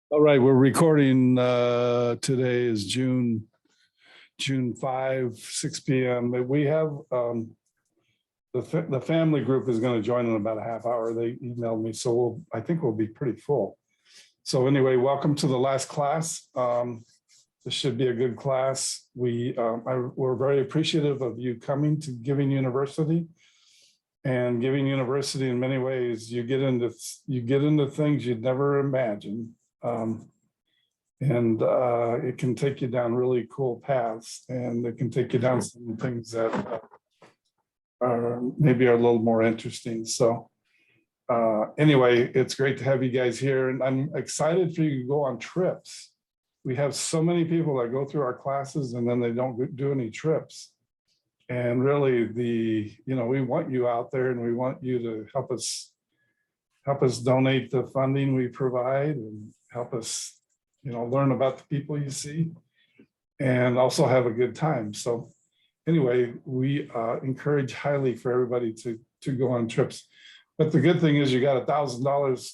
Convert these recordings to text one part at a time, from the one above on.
All right, we're recording. Today is June 5, 6 p.m. We have the family group is going to join in about a half hour. They emailed me, so I think we'll be pretty full. So anyway, welcome to the last class. This should be a good class. We're very appreciative of you coming to Giving University. And Giving University, in many ways, you get into things you'd never imagine. It can take you down really cool paths, and it can take you down some things that are maybe a little more interesting. So anyway, it's great to have you guys here, and I'm excited for you to go on trips. We have so many people that go through our classes and then they don't do any trips. And really, we want you out there, and we want you to help us donate the funding we provide, and help us learn about the people you see, and also have a good time. So anyway, we encourage highly for everybody to go on trips. But the good thing is you got $1,000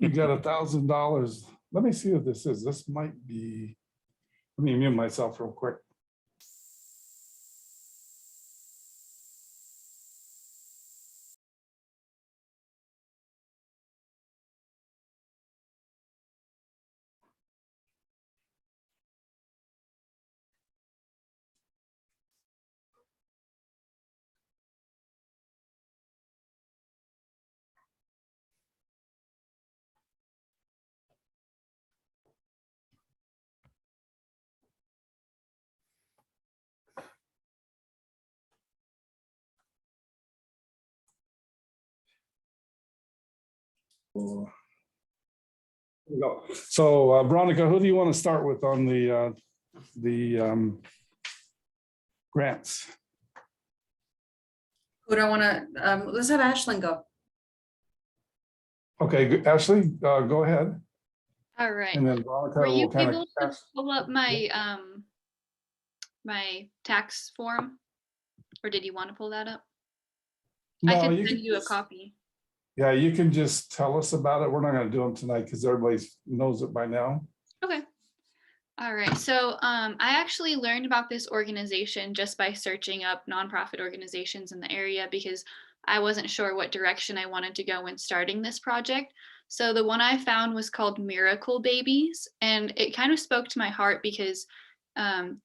you got $1,000. Let me see what this is. This might be, let me mute myself real quick. Go. So Veronica, who do you want to start with on the grants? Who do I want to, let's have Ashlyn go. Okay, Ashley, go ahead. All right. And then Veronica Were you will kind able of to pull up my my tax form, or did you want to pull that up? I No, could you send can you a just, copy. yeah, you can just tell us about it. We're not going to do them tonight because everybody knows it by now. Okay. All right. So I actually learned about this organization just by searching up nonprofit organizations in the area, because I wasn't sure what direction I wanted to go when starting this project. So the one I found was called Miracle Babies, and it kind of spoke to my heart because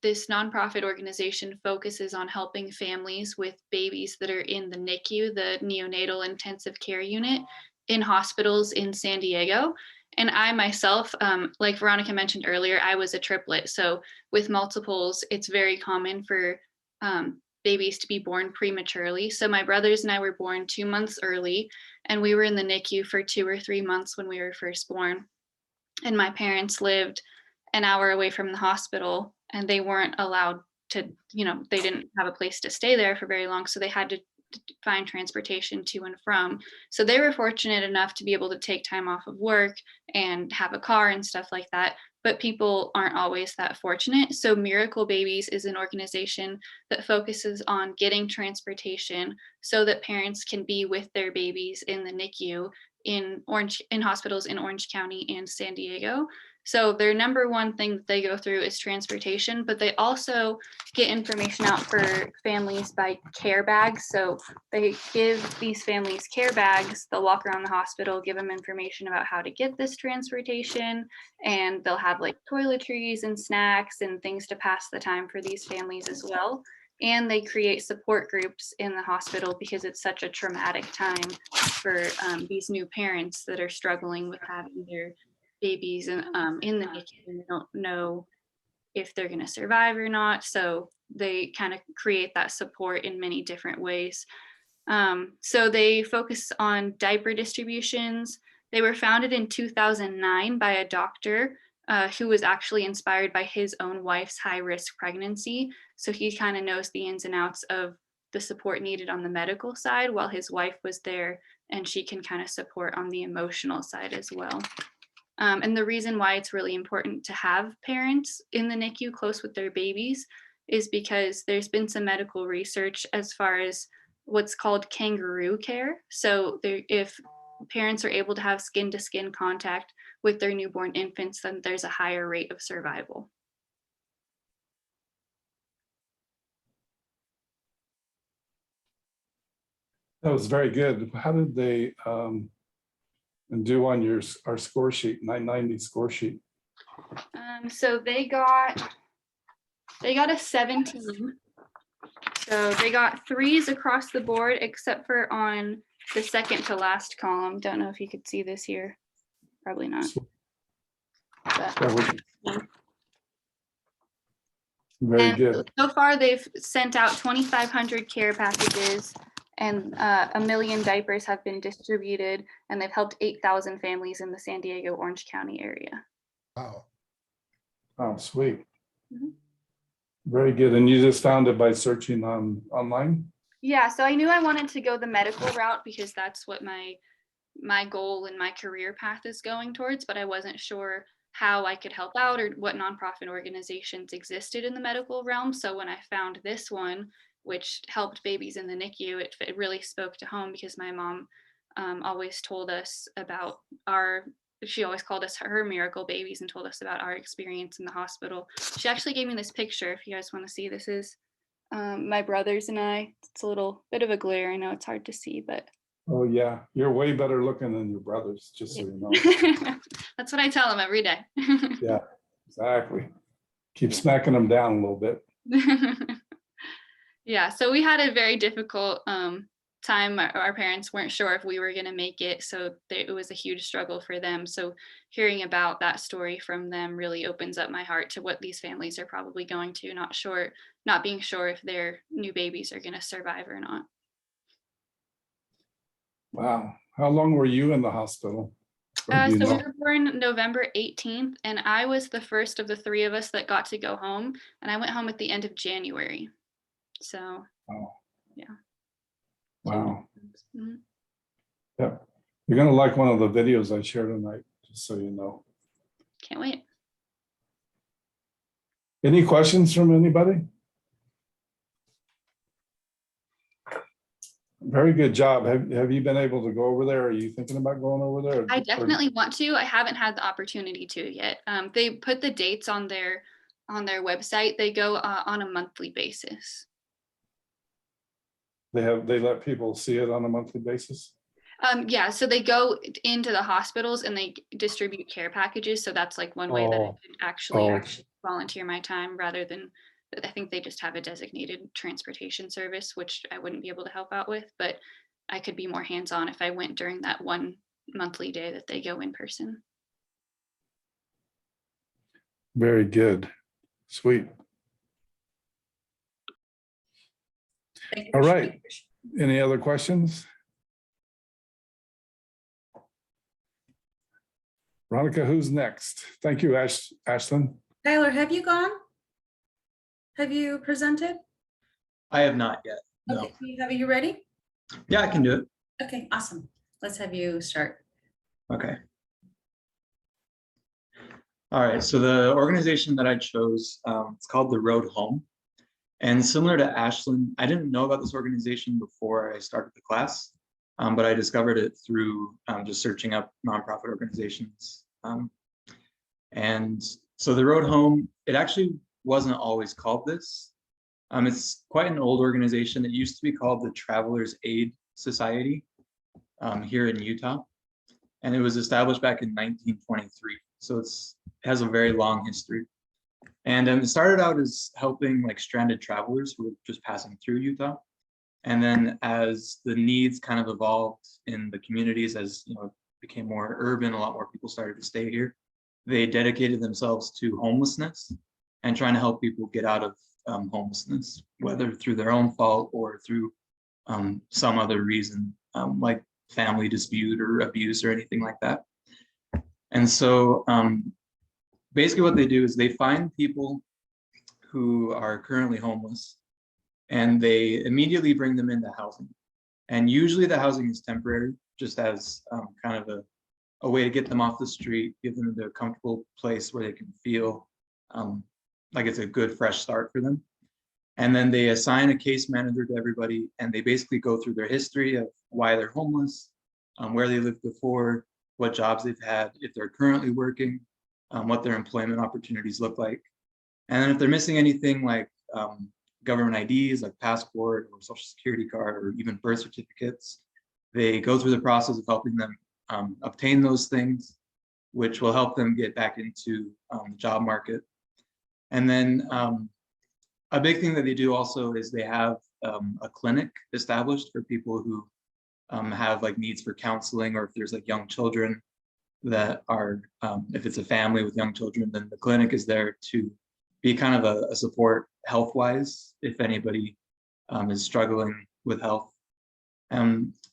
this nonprofit organization focuses on helping families with babies that are in the NICU, the neonatal intensive care unit, in hospitals in San Diego. And I myself, like Veronica mentioned earlier, I was a triplet. So with multiples, it's very common for babies to be born prematurely. So my brothers and I were born 2 months early, and we were in the NICU for 2 or 3 months when we were first born. And my parents lived an hour away from the hospital, and they weren't allowed to, they didn't have a place to stay there for very long. So they had to find transportation to and from. So they were fortunate enough to be able to take time off of work and have a car and stuff like that. But people aren't always that fortunate. So Miracle Babies is an organization that focuses on getting transportation so that parents can be with their babies in the NICU in hospitals in Orange County and San Diego. So their number one thing that they go through is transportation, but they also get information out for families by care bags. So they give these families care bags. They'll walk around the hospital, give them information about how to get this transportation, and they'll have like toiletries and snacks and things to pass the time for these families as well. And they create support groups in the hospital because it's such a traumatic time for these new parents that are struggling with having their babies in the NICU, and they don't know if they're going to survive or not. So they kind of create that support in many different ways. So they focus on diaper distributions. They were founded in 2009 by a doctor who was actually inspired by his own wife's high-risk pregnancy. So he kind of knows the ins and outs of the support needed on the medical side, while his wife was there and she can kind of support on the emotional side as well. And the reason why it's really important to have parents in the NICU close with their babies is because there's been some medical research as far as what's called kangaroo care. So if parents are able to have skin-to-skin contact with their newborn infants, then there's a higher rate of survival. That was very good. How did they do on our score sheet, 990 score sheet? So they got a 17. So they got 3s across the board, except for on the second to last column. Don't know if you could see this here. Probably not. But, Very and good. so far, they've sent out 2,500 care packages, and 1 million diapers have been distributed, and they've helped 8,000 families in the San Diego Orange County area. Wow. Oh, sweet. Mhm. Very good. And you just found it by searching online? Yeah, so I knew I wanted to go the medical route because that's what my goal and my career path is going towards, but I wasn't sure how I could help out or what nonprofit organizations existed in the medical realm. So when I found this one, which helped babies in the NICU, it really spoke to home because my mom always told us about she always called us her miracle babies and told us about our experience in the hospital. She actually gave me this picture, if you guys want to see. This is my brothers and I. It's a little bit of a glare. I know it's hard to see, but. Oh, yeah. You're way better looking than your brothers, just so you know. That's what I tell them every day. Yeah, exactly. Keep smacking them down a little bit. Yeah, so we had a very difficult time. Our parents weren't sure if we were going to make it, so it was a huge struggle for them. So hearing about that story from them really opens up my heart to what these families are probably going to, not being sure if their new babies are going to survive or not. Wow. How long were you in the hospital? Or do you So we know? were born November 18th, and I was the first of the 3 of us that got to go home, and I went home at the end of January. So, Oh. Yeah. Wow. Mhm. Yeah. You're going to like one of the videos I shared tonight, just so you know. Can't wait. Any questions from anybody? Very good job. Have you been able to go over there? Are you thinking about going over there? I definitely want to. I haven't had the opportunity to yet. They put the dates on their website. They go on a monthly basis. They let people see it on a monthly basis? Yeah, so they go into the hospitals and they distribute care packages. So that's like one way that I could actually volunteer my time rather than, I think they just have a designated transportation service, which I wouldn't be able to help out with, but I could be more hands-on if I went during that one monthly day that they go in person. Very good. Sweet. All right. Any other questions? Veronica, who's next? Thank you, Ashlyn. Tyler, have you gone? Have you presented? I have not yet. No. Okay, are you ready? Yeah, I can do it. Okay, awesome. Let's have you start. Okay. All right. So the organization that I chose, it's called The Road Home. And similar to Ashlyn, I didn't know about this organization before I started the class, but I discovered it through just searching up nonprofit organizations. And so The Road Home, it actually wasn't always called this. It's quite an old organization. It used to be called the Travelers Aid Society here in Utah. And it was established back in 1923. So it has a very long history. And it started out as helping like stranded travelers who were just passing through Utah. And then as the needs kind of evolved in the communities, as it became more urban, a lot more people started to stay here. They dedicated themselves to homelessness and trying to help people get out of homelessness, whether through their own fault or through some other reason, like family dispute or abuse or anything like that. And so basically what they do is they find people who are currently homeless and they immediately bring them into housing. And usually the housing is temporary, just as kind of a way to get them off the street, give them a comfortable place where they can feel like it's a good fresh start for them. And then they assign a case manager to everybody and they basically go through their history of why they're homeless, where they lived before, what jobs they've had, if they're currently working, what their employment opportunities look like. And then if they're missing anything like government IDs, like passport or social security card, or even birth certificates, they go through the process of helping them obtain those things, which will help them get back into the job market. And then a big thing that they do also is they have a clinic established for people who have like needs for counseling, or if there's like young children that are, if it's a family with young children, then the clinic is there to be kind of a support health-wise if anybody is struggling with health.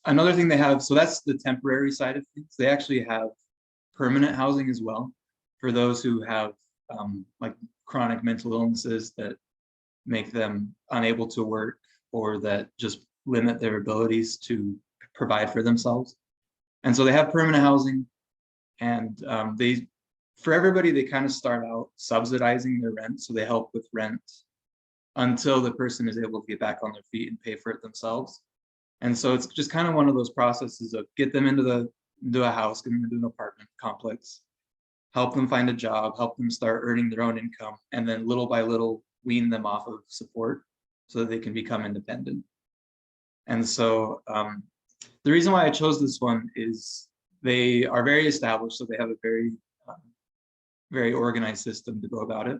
Another thing they have, so that's the temporary side of things. They actually have permanent housing as well for those who have like chronic mental illnesses that make them unable to work, or that just limit their abilities to provide for themselves. And so they have permanent housing, and for everybody, they kind of start out subsidizing their rent. So they help with rent until the person is able to get back on their feet and pay for it themselves. And so it's just kind of one of those processes of get them into a house, get them into an apartment complex, help them find a job, help them start earning their own income, and then little by little wean them off of support so that they can become independent. And so the reason why I chose this one is they are very established, so they have a very organized system to go about it.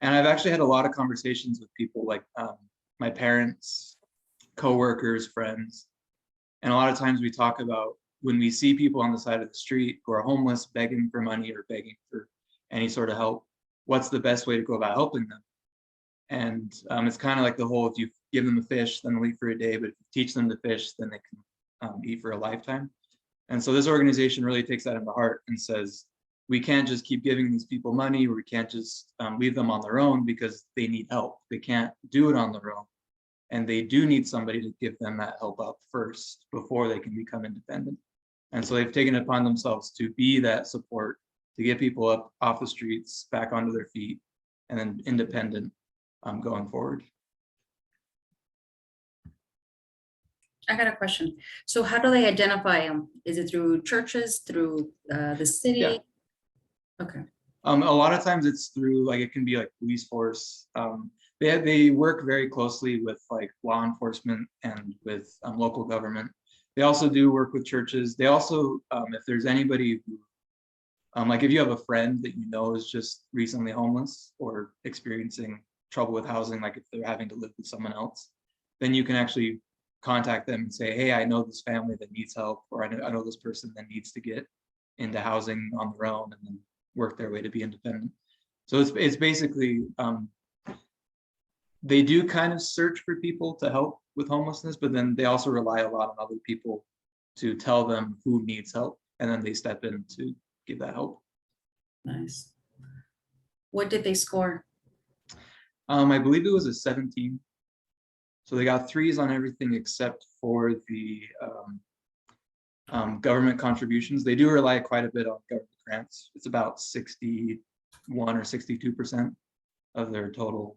And I've actually had a lot of conversations with people like my parents, coworkers, friends, and a lot of times we talk about when we see people on the side of the street who are homeless, begging for money or begging for any sort of help, what's the best way to go about helping them? And it's kind of like the whole, if you give them a fish, then they'll eat for a day, but if you teach them to fish, then they can eat for a lifetime. And so this organization really takes that into heart and says, we can't just keep giving these people money, or we can't just leave them on their own, because they need help. They can't do it on their own. And they do need somebody to give them that help up first before they can become independent. And so they've taken it upon themselves to be that support, to get people up off the streets, back onto their feet, and then independent going forward. I got a question. So how do they identify them? Is it through churches, through the city? Yeah. Okay. A lot of times it's through, like, it can be like police force. They work very closely with like law enforcement and with local government. They also do work with churches. They also, if there's anybody who, like if you have a friend that you know is just recently homeless or experiencing trouble with housing, like if they're having to live with someone else, then you can actually contact them and say, hey, I know this family that needs help, or I know this person that needs to get into housing on their own and then work their way to be independent. So it's basically, they do kind of search for people to help with homelessness, but then they also rely a lot on other people to tell them who needs help, and then they step in to give that help. Nice. What did they score? I believe it was a 17. So they got 3s on everything except for the government contributions. They do rely quite a bit on government grants. It's about 61 or 62% of their total.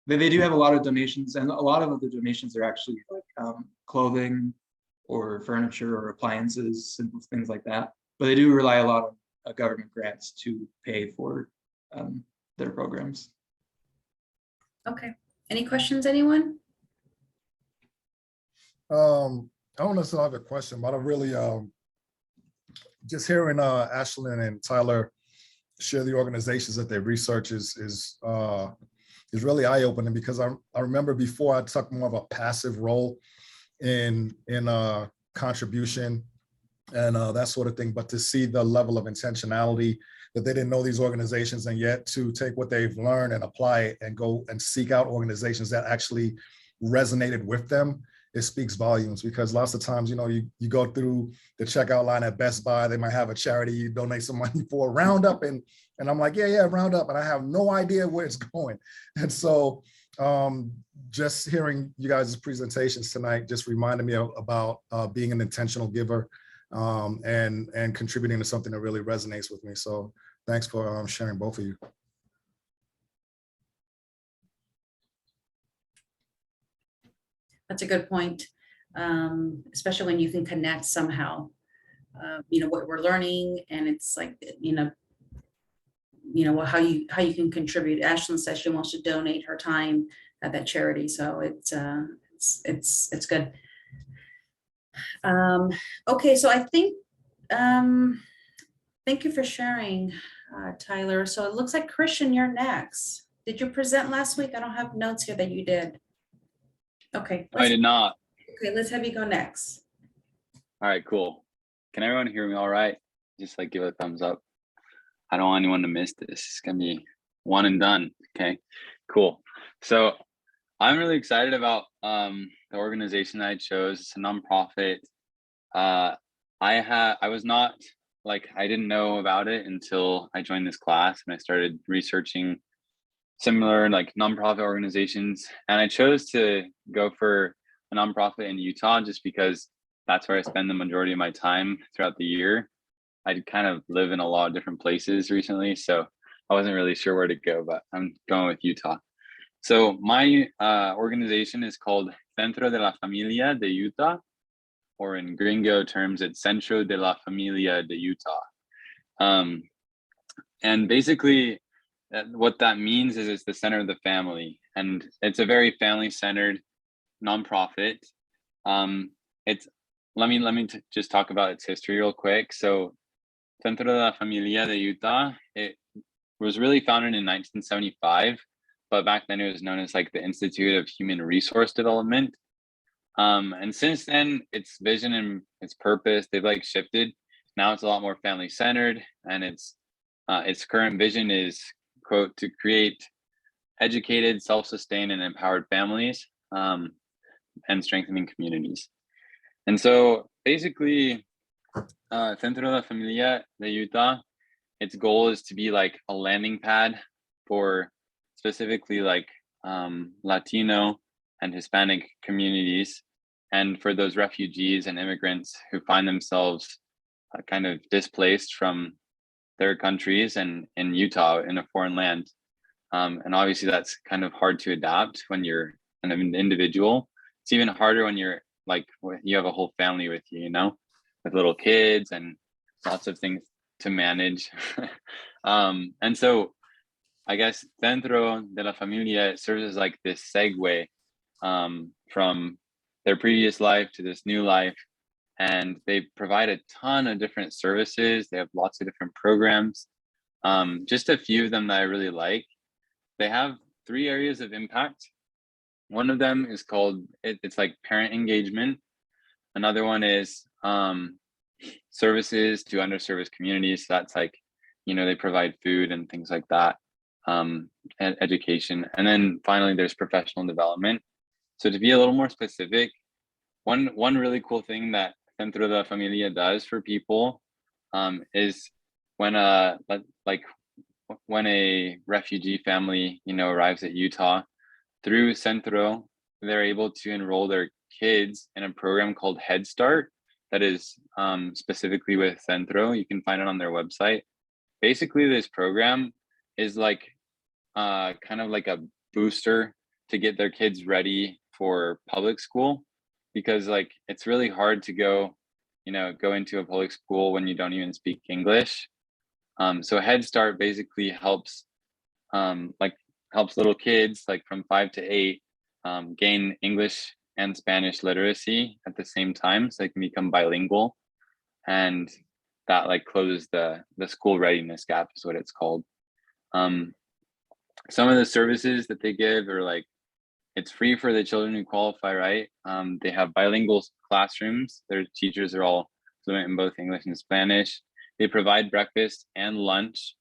They do have a lot of donations, and a lot of the donations are actually like clothing or furniture or appliances, simple things like that. But they do rely a lot on government grants to pay for their programs. Okay. Any questions, anyone? I don't necessarily have a question, but I really just hearing Ashlyn and Tyler share the organizations that they research is really eye-opening, because I remember before I took more of a passive role in contribution and that sort of thing, but to see the level of intentionality that they didn't know these organizations, and yet to take what they've learned and apply it and go and seek out organizations that actually resonated with them, it speaks volumes. Because lots of times, you know, you go through the checkout line at Best Buy, they might have a charity you donate some money for, Roundup, and I'm like, yeah, Roundup, and I have no idea where it's going. And so just hearing you guys' presentations tonight just reminded me about being an intentional giver and contributing to something that really resonates with me. So thanks for sharing, both of you. That's a good point. especially when you can connect somehow, what we're learning, and it's like, how you can contribute. Ashlyn says she wants to donate her time at that charity, so it's good. Okay, so I think, thank you for sharing, Tyler. So it looks like Christian, you're next. Did you present last week? I don't have notes here that you did. Okay. I did not. Okay, let's have you go next. All right, cool. Can everyone hear me all right? Just like give a thumbs up. I don't want anyone to miss this. It's gonna be one and done. Okay, cool. So I'm really excited about the organization that I chose. It's a nonprofit. I was not I didn't know about it until I joined this class and I started researching similar nonprofit organizations, and I chose to go for a nonprofit in Utah just because that's where I spend the majority of my time throughout the year. I kind of live in a lot of different places recently, so I wasn't really sure where to go, but I'm going with Utah. So my organization is called Centro de la Familia de Utah, or in gringo terms, it's Centro de la Familia de Utah. And basically, what that means is it's the center of the family, and it's a very family-centered nonprofit. Let me just talk about its history real quick. So, Centro de la Familia de Utah, it was really founded in 1975, but back then it was known as the Institute of Human Resource Development. And since then, its vision and its purpose, they've shifted. Now it's a lot more family-centered, and its current vision is, quote, to create educated, self-sustained, and empowered families, and strengthening communities. And so basically, Centro de la Familia de Utah, its goal is to be a landing pad for specifically Latino and Hispanic communities, and for those refugees and immigrants who find themselves kind of displaced from their countries and in Utah, in a foreign land. And obviously that's kind of hard to adapt when you're kind of an individual. It's even harder when you're you have a whole family with you, with little kids and lots of things to manage. And so I guess Centro de la Familia serves as this segue from their previous life to this new life. And they provide a ton of different services. They have lots of different programs. Just a few of them that I really like. They have 3 areas of impact. One of them is called, it's parent engagement. Another one is services to underserviced communities. So that's they provide food and things like that, and education. And then finally, there's professional development. So to be a little more specific, one really cool thing that Centro de la Familia does for people is when a refugee family arrives at Utah, through Centro, they're able to enroll their kids in a program called Head Start that is specifically with Centro. You can find it on their website. Basically, this program is kind of like a booster to get their kids ready for public school, because it's really hard to go into a public school when you don't even speak English. So Head Start basically helps little kids from 5 to 8 gain English and Spanish literacy at the same time, so they can become bilingual, and that closes the school readiness gap is what it's called. Some of the services that they give are it's free for the children who qualify, right? They have bilingual classrooms. Their teachers are all fluent in both English and Spanish. They provide breakfast and lunch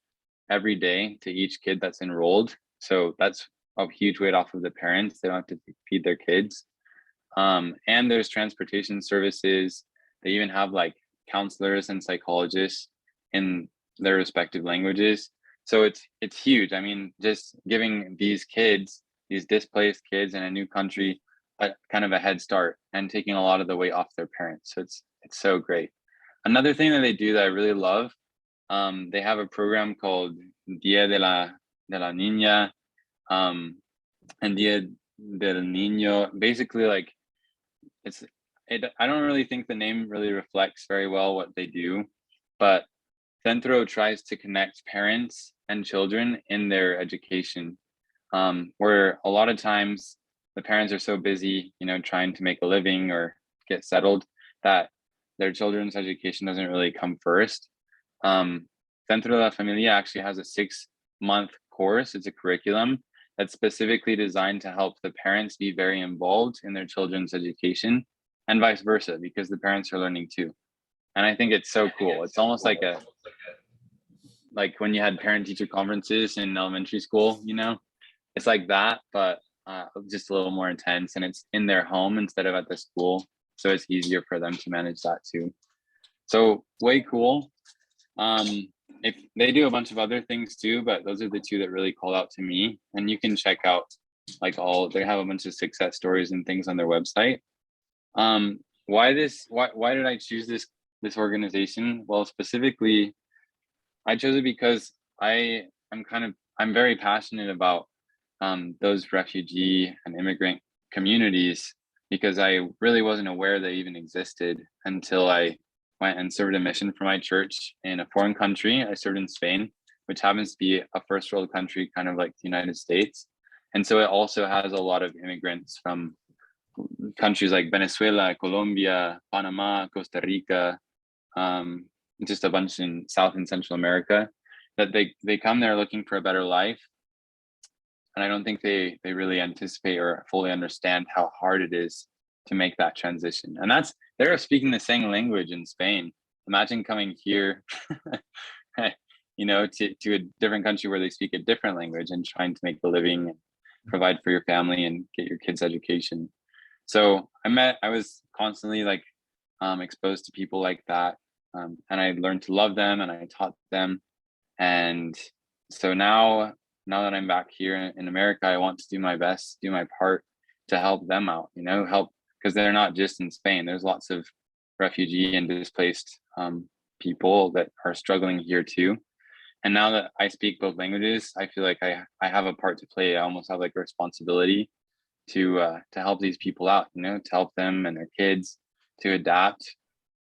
every day to each kid that's enrolled. So that's a huge weight off of the parents. They don't have to feed their kids. And there's transportation services. They even have counselors and psychologists in their respective languages. So it's huge. I mean, just giving these kids, these displaced kids in a new country, kind of a head start and taking a lot of the weight off their parents. So it's so great. Another thing that they do that I really love, they have a program called Dia de la Niña, and Dia del Niño. Basically, I don't really think the name really reflects very well what they do, but Centro tries to connect parents and children in their education, where a lot of times the parents are so busy, trying to make a living or get settled, that their children's education doesn't really come first. Centro de la Familia actually has a 6-month course. It's a curriculum that's specifically designed to help the parents be very involved in their children's education, and vice versa, because the parents are learning too. And I think it's so cool. It's almost like when you had parent teacher conferences in elementary school, it's like that, but just a little more intense, and it's in their home instead of at the school. So it's easier for them to manage that too. So way cool. If they do a bunch of other things too, but those are the two that really called out to me. And you can check out they have a bunch of success stories and things on their website. Why did I choose this organization? Well, specifically, I chose it because I'm very passionate about those refugee and immigrant communities, because I really wasn't aware they even existed until I went and served a mission for my church in a foreign country. I served in Spain, which happens to be a first world country, kind of like the United States. And so it also has a lot of immigrants from countries like Venezuela, Colombia, Panama, Costa Rica, just a bunch in South and Central America, that they come there looking for a better life. And I don't think they really anticipate or fully understand how hard it is to make that transition. And they're speaking the same language in Spain. Imagine coming here, to a different country where they speak a different language and trying to make a living and provide for your family and get your kids' education. So I was constantly exposed to people like that. And I learned to love them, and I taught them. And so now that I'm back here in America, I want to do my best, do my part to help them out, help, because they're not just in Spain. There's lots of refugee and displaced people that are struggling here too. And now that I speak both languages, I feel like I have a part to play. I almost have a responsibility to help these people out, to help them and their kids to adapt,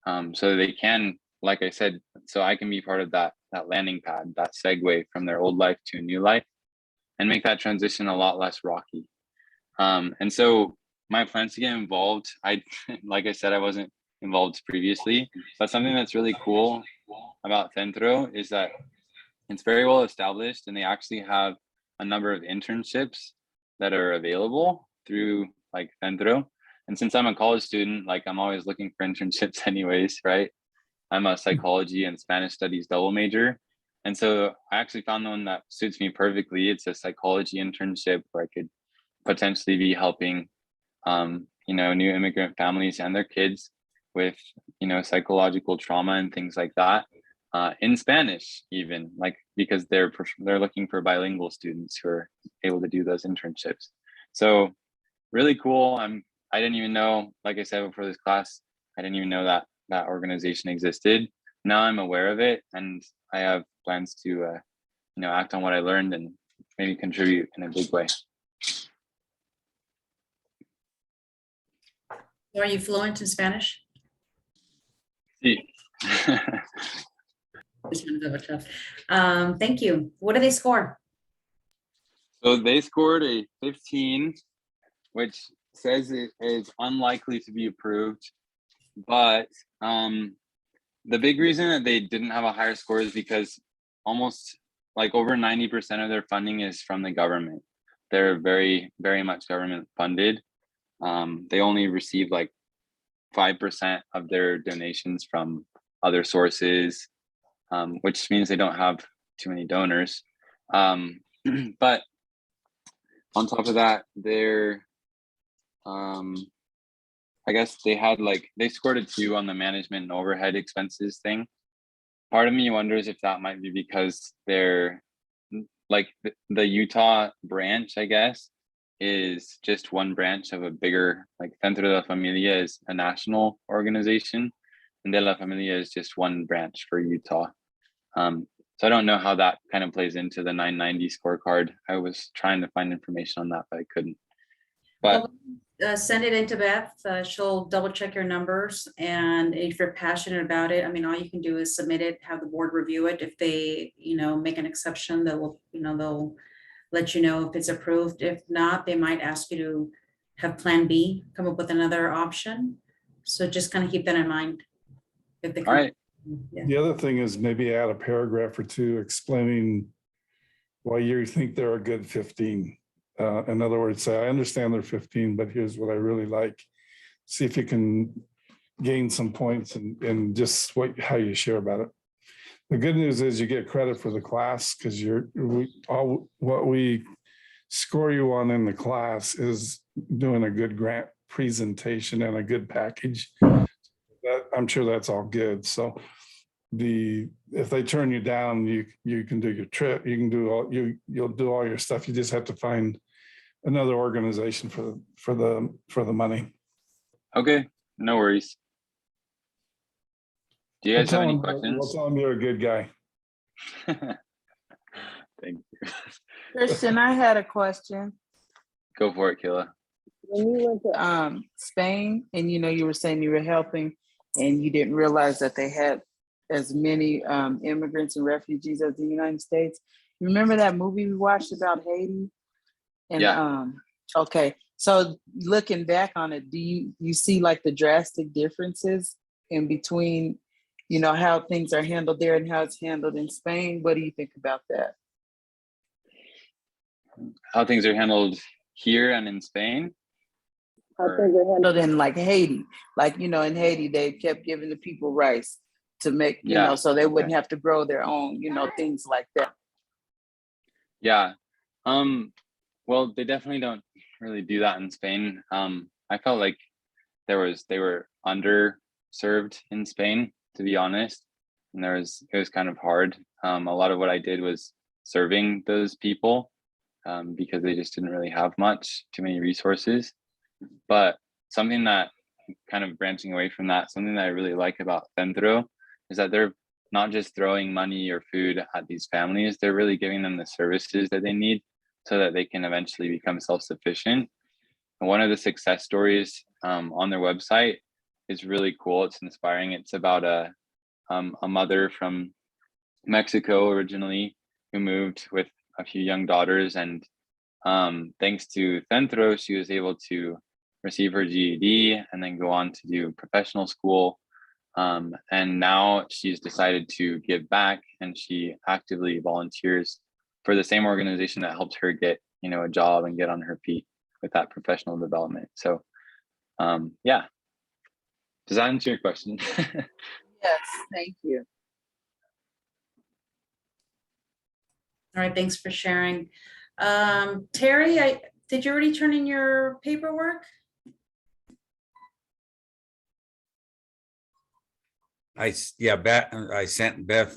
so that they can, like I said, so I can be part of that landing pad, that segue from their old life to a new life, and make that transition a lot less rocky. And so my plans to get involved, like I said, I wasn't involved previously, but something that's really cool about Centro is that it's very well established, and they actually have a number of internships that are available through Centro. And since I'm a college student, I'm always looking for internships anyways, right? I'm a psychology and Spanish studies double major. And so I actually found one that suits me perfectly. It's a psychology internship where I could potentially be helping, new immigrant families and their kids with, psychological trauma and things like that, in Spanish, even because they're looking for bilingual students who are able to do those internships. So really cool. I didn't even know, like I said before this class, I didn't even know that organization existed. Now I'm aware of it, and I have plans to, act on what I learned and maybe contribute in a big way. Are you fluent in Spanish? Sí. Just wanna double check. Thank you. What do they score? So they scored a 15, which says it is unlikely to be approved. But the big reason that they didn't have a higher score is because almost over 90% of their funding is from the government. They're very, very much government funded. They only receive 5% of their donations from other sources, which means they don't have too many donors. But on top of that, they're I guess they had they scored a 2 on the management and overhead expenses thing. Part of me wonders if that might be because they're the Utah branch, I guess, is just one branch of a bigger, Centro de la Familia is a national organization, and De La Familia is just one branch for Utah. So I don't know how that kind of plays into the 990 scorecard. I was trying to find information on that, but I couldn't. But Send it into Beth. She'll double check your numbers. And if you're passionate about it, I mean, all you can do is submit it, have the board review it. If they, make an exception, they'll let you know if it's approved. If not, they might ask you to have Plan B, come up with another option. So just kind of keep that in mind. If they all right, Yeah. The other thing is maybe add a paragraph or two explaining why you think they're a good 15. In other words, say, I understand they're 15, but here's what I really like. See if you can gain some points and just how you share about it. The good news is you get credit for the class because what we score you on in the class is doing a good grant presentation and a good package. I'm sure that's all good. So if they turn you down, you can do your trip, you can do you'll do all your stuff. You just have to find another organization for the money. okay, no worries. Do you guys have any We'll questions? tell them you're a good guy. Thank you. Christian, I had a question. Go for it, Kayla. When you went to Spain and you were saying you were helping and you didn't realize that they had as many immigrants and refugees as the United States. Remember that movie we watched about Haiti? And Yeah. Okay. So looking back on it, do you see like the drastic differences in between, how things are handled there and how it's handled in Spain? What do you think about that? How things are handled here and in Spain? How things are handled in like Haiti. Like, in Haiti, they kept giving the people rice to make, so they wouldn't have to grow their own, things like that. Yeah. Well, they definitely don't really do that in Spain. I felt like they were underserved in Spain, to be honest. And it was kind of hard. A lot of what I did was serving those people because they just didn't really have too many resources. But something that kind of branching away from that, something that I really like about Centro is that they're not just throwing money or food at these families, they're really giving them the services that they need so that they can eventually become self-sufficient. And one of the success stories on their website is really cool. It's inspiring. It's about a mother from Mexico originally who moved with a few young daughters, and thanks to Centro, she was able to receive her GED and then go on to do professional school. And now she's decided to give back, and she actively volunteers for the same organization that helped her get, a job and get on her feet with that professional development. So, yeah. Does that answer your question? Yes, thank you. All right, thanks for sharing. Terry, did you already turn in your paperwork? I sent Beth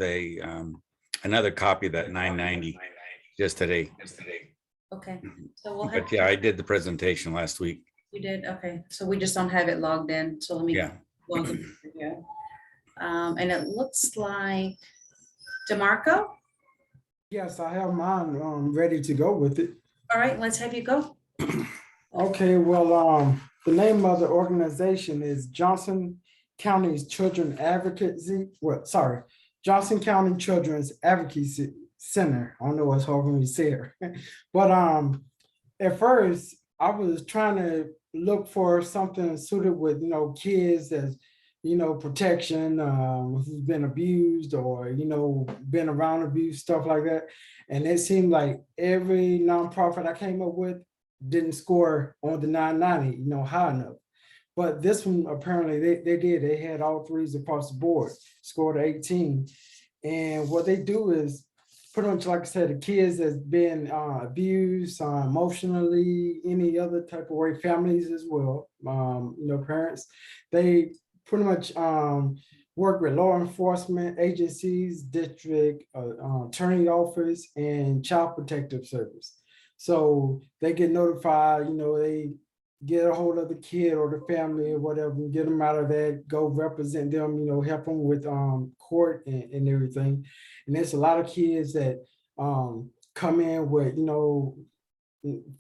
another copy of that 990 just today. Okay, so we'll have. But yeah, I did the presentation last week. You did, okay, so we just don't have it logged in, so let me. Yeah. log in here. And it looks like DeMarco. Yes, I have mine ready to go with it. All right, let's have you go. Okay, well, the name of the organization is Johnson County's Children Advocacy. Johnson County Children's Advocacy Center. I don't know what's hard when you say it, but at first I was trying to look for something suited with kids as protection, who's been abused or been around abuse, stuff like that. And it seemed like every nonprofit I came up with didn't score on the 990, high enough. But this one apparently they did. They had all threes across the board, scored 18. And what they do is pretty much, like I said, the kids that's been abused emotionally, any other type of way, families as well, parents, they pretty much work with law enforcement agencies, district attorney office, and child protective service. So they get notified, they get a hold of the kid or the family or whatever, get them out of that, go represent them, help them with court and everything. And there's a lot of kids that come in with,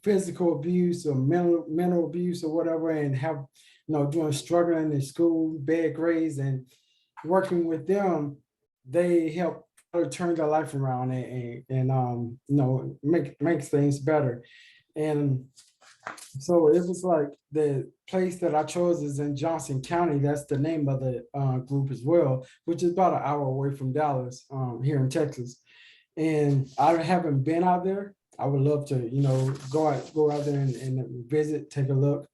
physical abuse or mental abuse or whatever, and have, doing struggling in school, bad grades, and working with them, they help her turn their life around and makes things better. And so it was like the place that I chose is in Johnson County. That's the name of the group as well, which is about an hour away from Dallas, here in Texas. And I haven't been out there. I would love to, go out there and visit, take a look.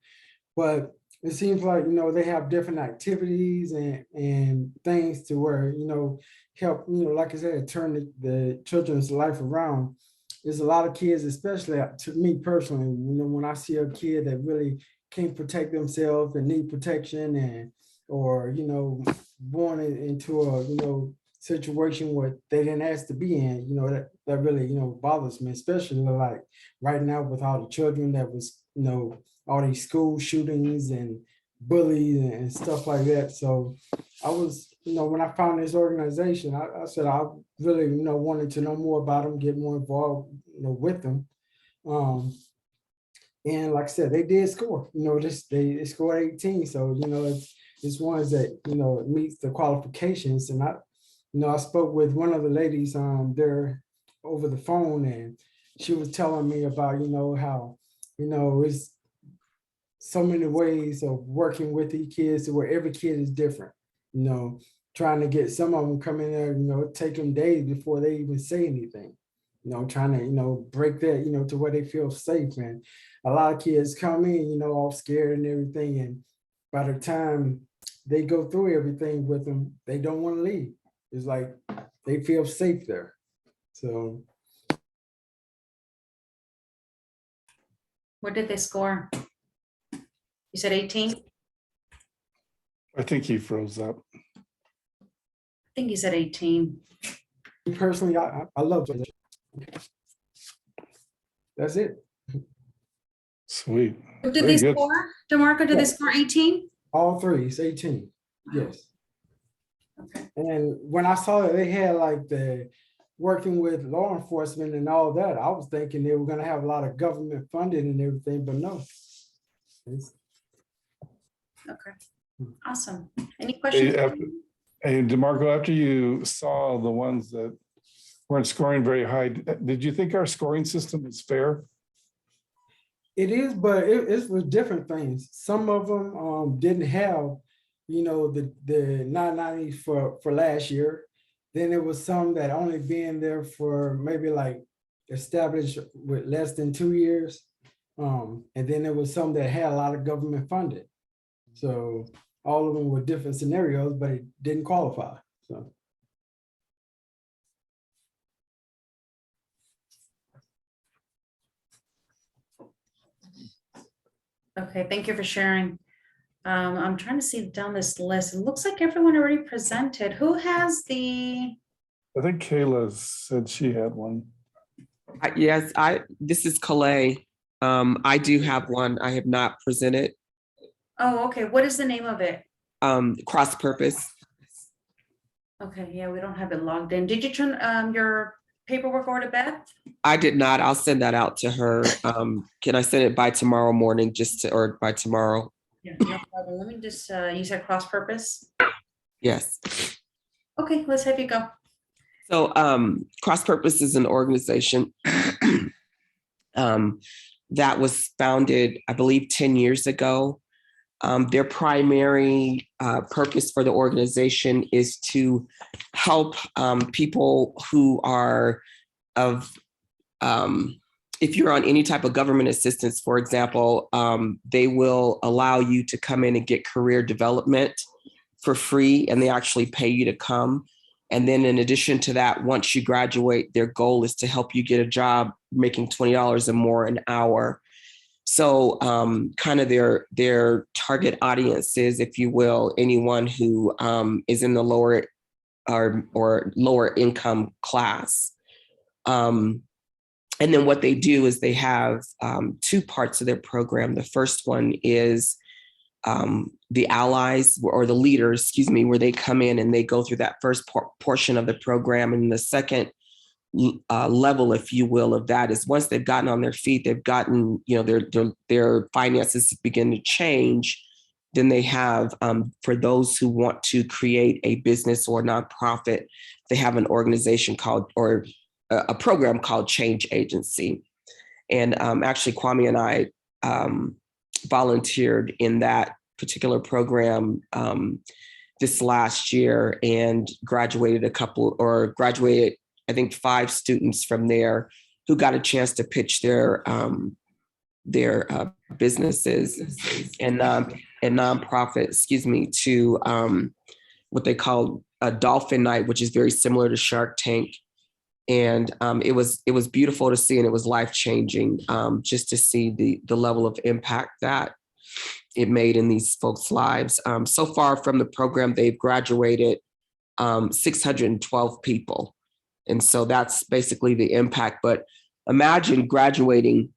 But it seems like, they have different activities and things to where, help, like I said, turn the children's life around. There's a lot of kids, especially to me personally, when I see a kid that really can't protect themselves and need protection or born into a, situation where they didn't ask to be in, that really, bothers me, especially like right now with all the children that was, all these school shootings and bullies and stuff like that. So I was, when I found this organization, I said I really, wanted to know more about them, get more involved, with them. And like I said, they did score, they scored 18. So, it's ones that, meets the qualifications. And I spoke with one of the ladies there over the phone, and she was telling me about, how, it's so many ways of working with these kids to where every kid is different, trying to get some of them come in there, take them days before they even say anything, trying to, break that, to where they feel safe. And a lot of kids come in, all scared and everything. And by the time they go through everything with them, they don't want to leave. It's like they feel safe there. So. What did they score? You said 18? I think he froze up. I think you said 18. Personally, I love it. That's it. Sweet. What did Very they good. score? DeMarco, did they score 18? All three, it's 18. Yes. Okay. And when I saw that they had like the working with law enforcement and all that, I was thinking they were going to have a lot of government funding and everything, but no. Okay. Awesome. Any questions? Hey, DeMarco, after you saw the ones that weren't scoring very high, did you think our scoring system is fair? It is, but it's with different things. Some of them didn't have, the 990s for last year. Then there was some that only been there for maybe like established with less than 2 years. And then there was some that had a lot of government funded. So all of them were different scenarios, but it didn't qualify. So. Okay, thank you for sharing. I'm trying to see down this list. It looks like everyone already presented. Who has the? I think Kayla said she had one. Yes, this is Calais. I do have one. I have not presented. Oh, okay. What is the name of it? Cross purpose. Okay, yeah, we don't have it logged in. Did you turn your paperwork over to Beth? I did not. I'll send that out to her. Can I send it by tomorrow morning, or by tomorrow? Yeah, no problem. Let me just, you said cross purpose? Yes. Okay, let's have you go. So Cross Purpose is an organization that was founded, I believe, 10 years ago. Their primary purpose for the organization is to help people who are if you're on any type of government assistance, for example, they will allow you to come in and get career development for free, and they actually pay you to come. And then in addition to that, once you graduate, their goal is to help you get a job making $20 or more an hour. So kind of their target audience is, if you will, anyone who is in the lower or lower income class. And then what they do is they have two parts of their program. The first one is the allies or the leaders, where they come in and they go through that first portion of the program. And the second level, if you will, of that is once they've gotten on their feet, they've gotten, their finances begin to change. Then they have, for those who want to create a business or nonprofit, they have an organization called, or a program called Change Agency. And actually, Kwame and I volunteered in that particular program this last year and graduated I think 5 students from there who got a chance to pitch their businesses and nonprofit, to what they call a dolphin night, which is very similar to Shark Tank. And it was beautiful to see, and it was life-changing just to see the level of impact that it made in these folks' lives. So far from the program, they've graduated 612 people. And so that's basically the impact. But imagine graduating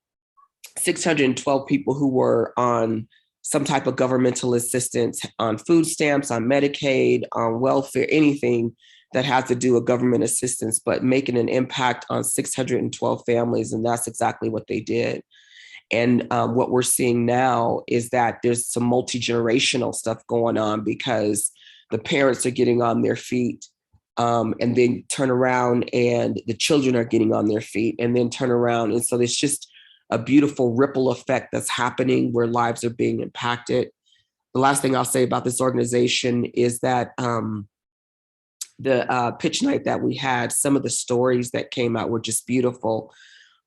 612 people who were on some type of governmental assistance, on food stamps, on Medicaid, on welfare, anything that has to do with government assistance, but making an impact on 612 families. And that's exactly what they did. And what we're seeing now is that there's some multi-generational stuff going on, because the parents are getting on their feet and then turn around, and the children are getting on their feet and then turn around. And so there's just a beautiful ripple effect that's happening where lives are being impacted. The last thing I'll say about this organization is that the pitch night that we had, some of the stories that came out were just beautiful.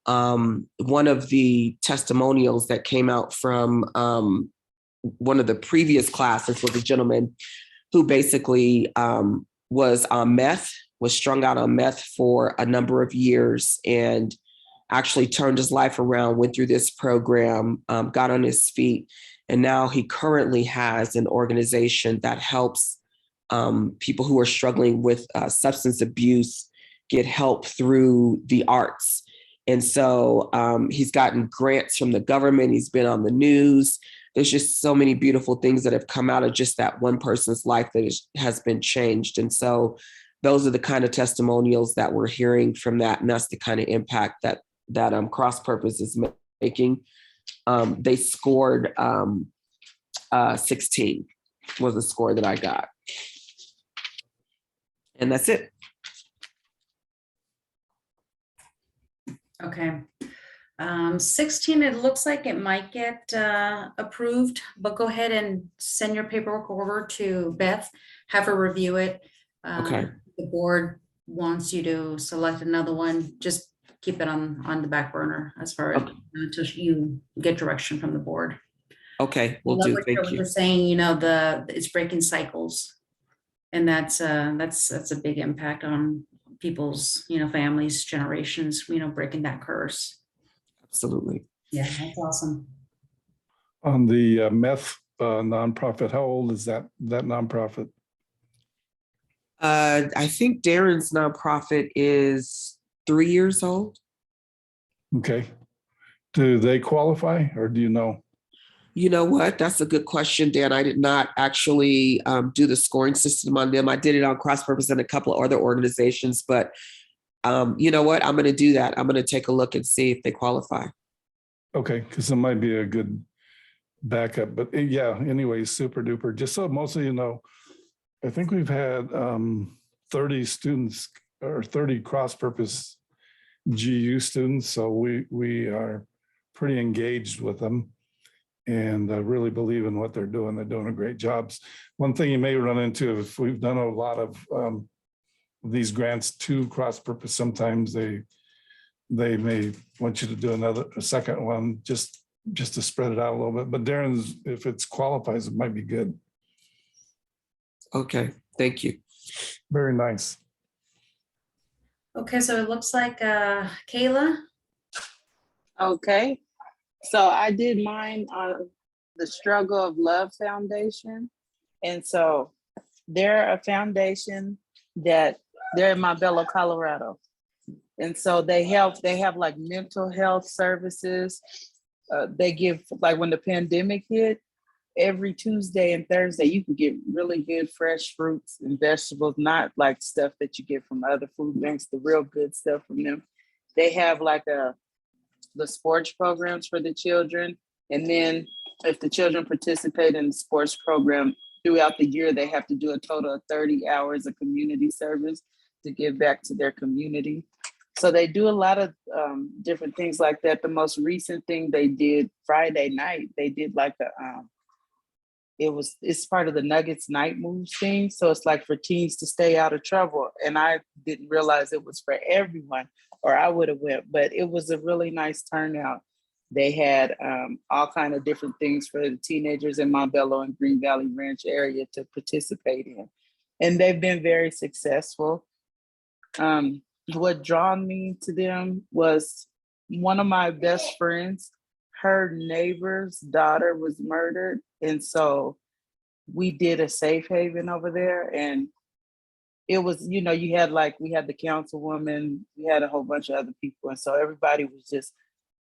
One of the testimonials that came out from one of the previous classes was a gentleman who basically was on meth, was strung out on meth for a number of years, and actually turned his life around, went through this program, got on his feet. And now he currently has an organization that helps people who are struggling with substance abuse get help through the arts. And so he's gotten grants from the government. He's been on the news. There's just so many beautiful things that have come out of just that one person's life that has been changed. And so those are the kind of testimonials that we're hearing from that. And that's the kind of impact that Cross Purpose is making. They scored 16 was the score that I got. And that's it. Okay. 16, it looks like it might get approved, but go ahead and send your paperwork over to Beth, have her review it. Okay. The board wants you to select another one, just keep it on the back burner as far as until you get direction from the board. Okay, we'll do. Thank you. You're saying, it's breaking cycles, and that's a big impact on people's, families, generations, breaking that curse. Absolutely. Yeah, that's awesome. On the meth nonprofit, how old is that nonprofit? I think Darren's nonprofit is 3 years old. Okay. Do they qualify, or do you know? You know what? That's a good question, Dan. I did not actually do the scoring system on them. I did it on Cross Purpose and a couple of other organizations, but you know what? I'm going to do that. I'm going to take a look and see if they qualify. Okay, because it might be a good backup. But yeah, anyway, super duper. Just so most of you know, I think we've had 30 students or 30 Cross Purpose GU students. So we are pretty engaged with them and really believe in what they're doing. They're doing a great job. One thing you may run into, if we've done a lot of these grants to Cross Purpose, sometimes they may want you to do a second one just to spread it out a little bit. But Darren's, if it qualifies, it might be good. Okay, thank you. Very nice. Okay, so it looks like Kayla. Okay, so I did mine on the Struggle of Love Foundation. And so they're a foundation that they're in Marbella, Colorado. And so they have like mental health services. They give, like when the pandemic hit, every Tuesday and Thursday, you can get really good fresh fruits and vegetables, not like stuff that you get from other food banks, the real good stuff from them. They have like the sports programs for the children. And then if the children participate in the sports program throughout the year, they have to do a total of 30 hours of community service to give back to their community. So they do a lot of different things like that. The most recent thing they did Friday night, they did like it's part of the Nuggets night moves thing. So it's like for teens to stay out of trouble. And I didn't realize it was for everyone, or I would have went, but it was a really nice turnout. They had all kind of different things for the teenagers in Montbello and Green Valley Ranch area to participate in. And they've been very successful. What drawn me to them was one of my best friends, her neighbor's daughter was murdered. And so we did a safe haven over there. And it was, you had we had the councilwoman, we had a whole bunch of other people. And so everybody was just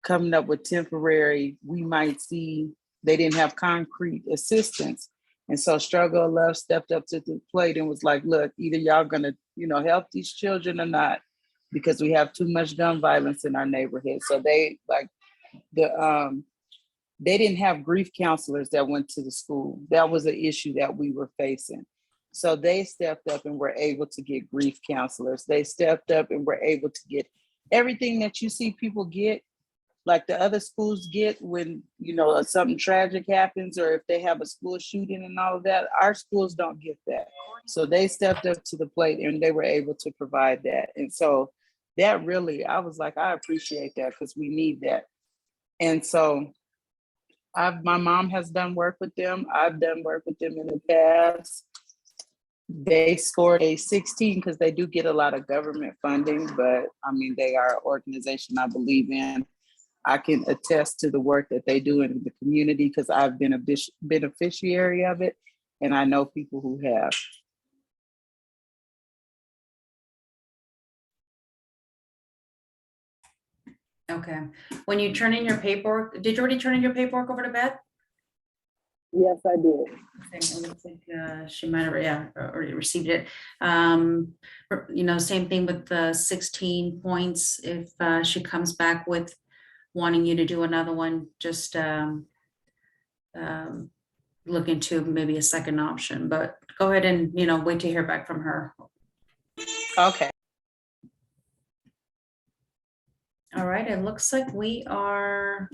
coming up with temporary, they didn't have concrete assistance. And so Struggle of Love stepped up to the plate and was like, look, either y'all gonna, help these children or not, because we have too much gun violence in our neighborhood. So they didn't have grief counselors that went to the school. That was an issue that we were facing. So they stepped up and were able to get grief counselors. They stepped up and were able to get everything that you see people get, like the other schools get when, something tragic happens, or if they have a school shooting and all of that. Our schools don't get that. So they stepped up to the plate and they were able to provide that. And so that really, I was like, I appreciate that, because we need that. And so my mom has done work with them. I've done work with them in the past. They scored a 16 because they do get a lot of government funding, but they are an organization I believe in. I can attest to the work that they do in the community because I've been a beneficiary of it, and I know people who have. Okay. When you turn in your paperwork, did you already turn in your paperwork over to Beth? Yes, I did. Okay, it looks like she might have, already received it. Same thing with the 16 points. If she comes back with wanting you to do another one, just look into maybe a second option, but go ahead and, wait to hear back from her. Okay. All right, it looks like we are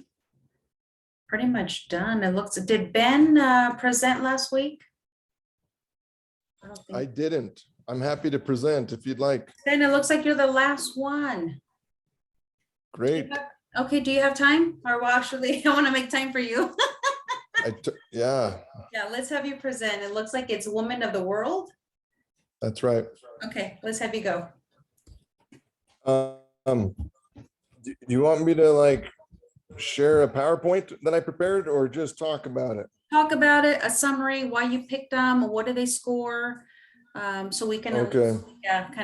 pretty much done. Did Ben present last week? I didn't. I'm happy to present if you'd like. Ben, it looks like you're the last one. Great. Okay, do you have time? Or well, actually, I want to make time for you. Yeah. Yeah, let's have you present. It looks like it's Woman of the World. That's right. Okay, let's have you go. Do you want me to share a PowerPoint that I prepared, or just talk about it? Talk about it, a summary, why you picked them, what do they score? So we can kind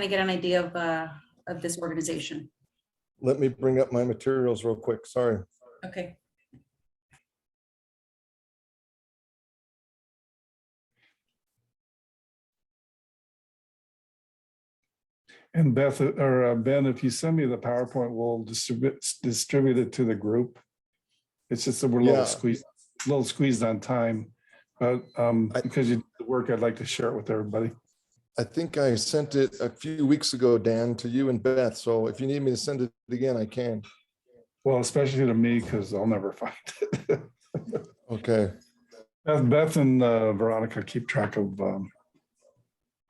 of get an idea of this organization. Let me bring up my materials real quick. Sorry. Okay. And Beth or Ben, if you send me the PowerPoint, we'll distribute it to the group. It's just that we're a little squeezed on time, but because you did the work, I'd like to share it with everybody. I think I sent it a few weeks ago, Dan, to you and Beth. So if you need me to send it again, I can. Well, especially to me, because I'll never find it. Okay. Beth and Veronica keep track of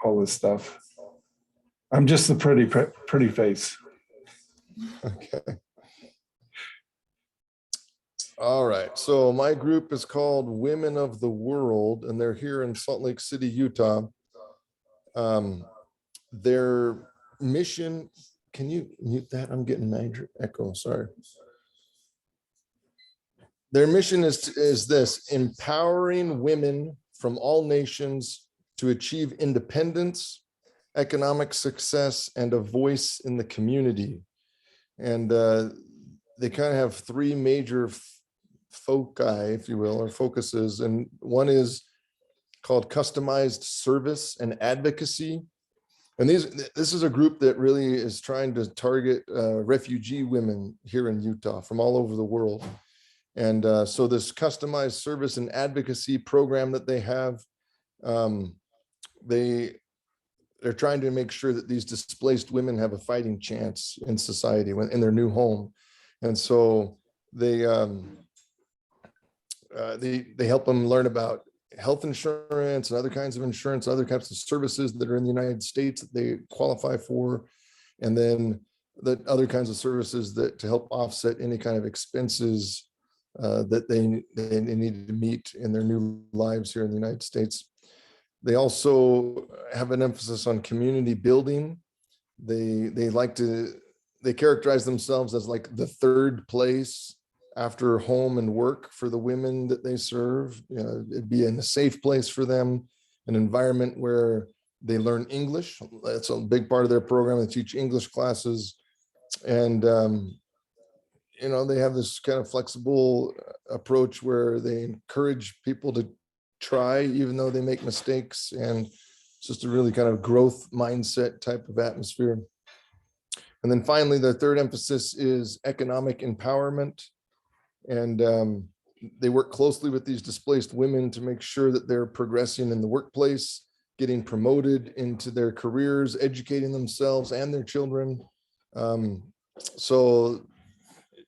all this stuff. I'm just the pretty face. Okay. All right. So my group is called Women of the World, and they're here in Salt Lake City, Utah. Their mission, can you mute that? I'm getting major echo, sorry. Their mission is this: empowering women from all nations to achieve independence, economic success, and a voice in the community. And they kind of have three major foci, if you will, or focuses, and one is called customized service and advocacy. And this is a group that really is trying to target refugee women here in Utah from all over the world. And so this customized service and advocacy program that they have, they're trying to make sure that these displaced women have a fighting chance in society when in their new home. And so they help them learn about health insurance and other kinds of insurance, other types of services that are in the United States that they qualify for, and then the other kinds of services that to help offset any kind of expenses that they need to meet in their new lives here in the United States. They also have an emphasis on community building. They characterize themselves as like the third place after home and work for the women that they serve. It'd be in a safe place for them, an environment where they learn English. That's a big part of their program. They teach English classes, and they have this kind of flexible approach where they encourage people to try even though they make mistakes, and it's just a really kind of growth mindset type of atmosphere. And then finally, the third emphasis is economic empowerment. And they work closely with these displaced women to make sure that they're progressing in the workplace, getting promoted into their careers, educating themselves and their children. So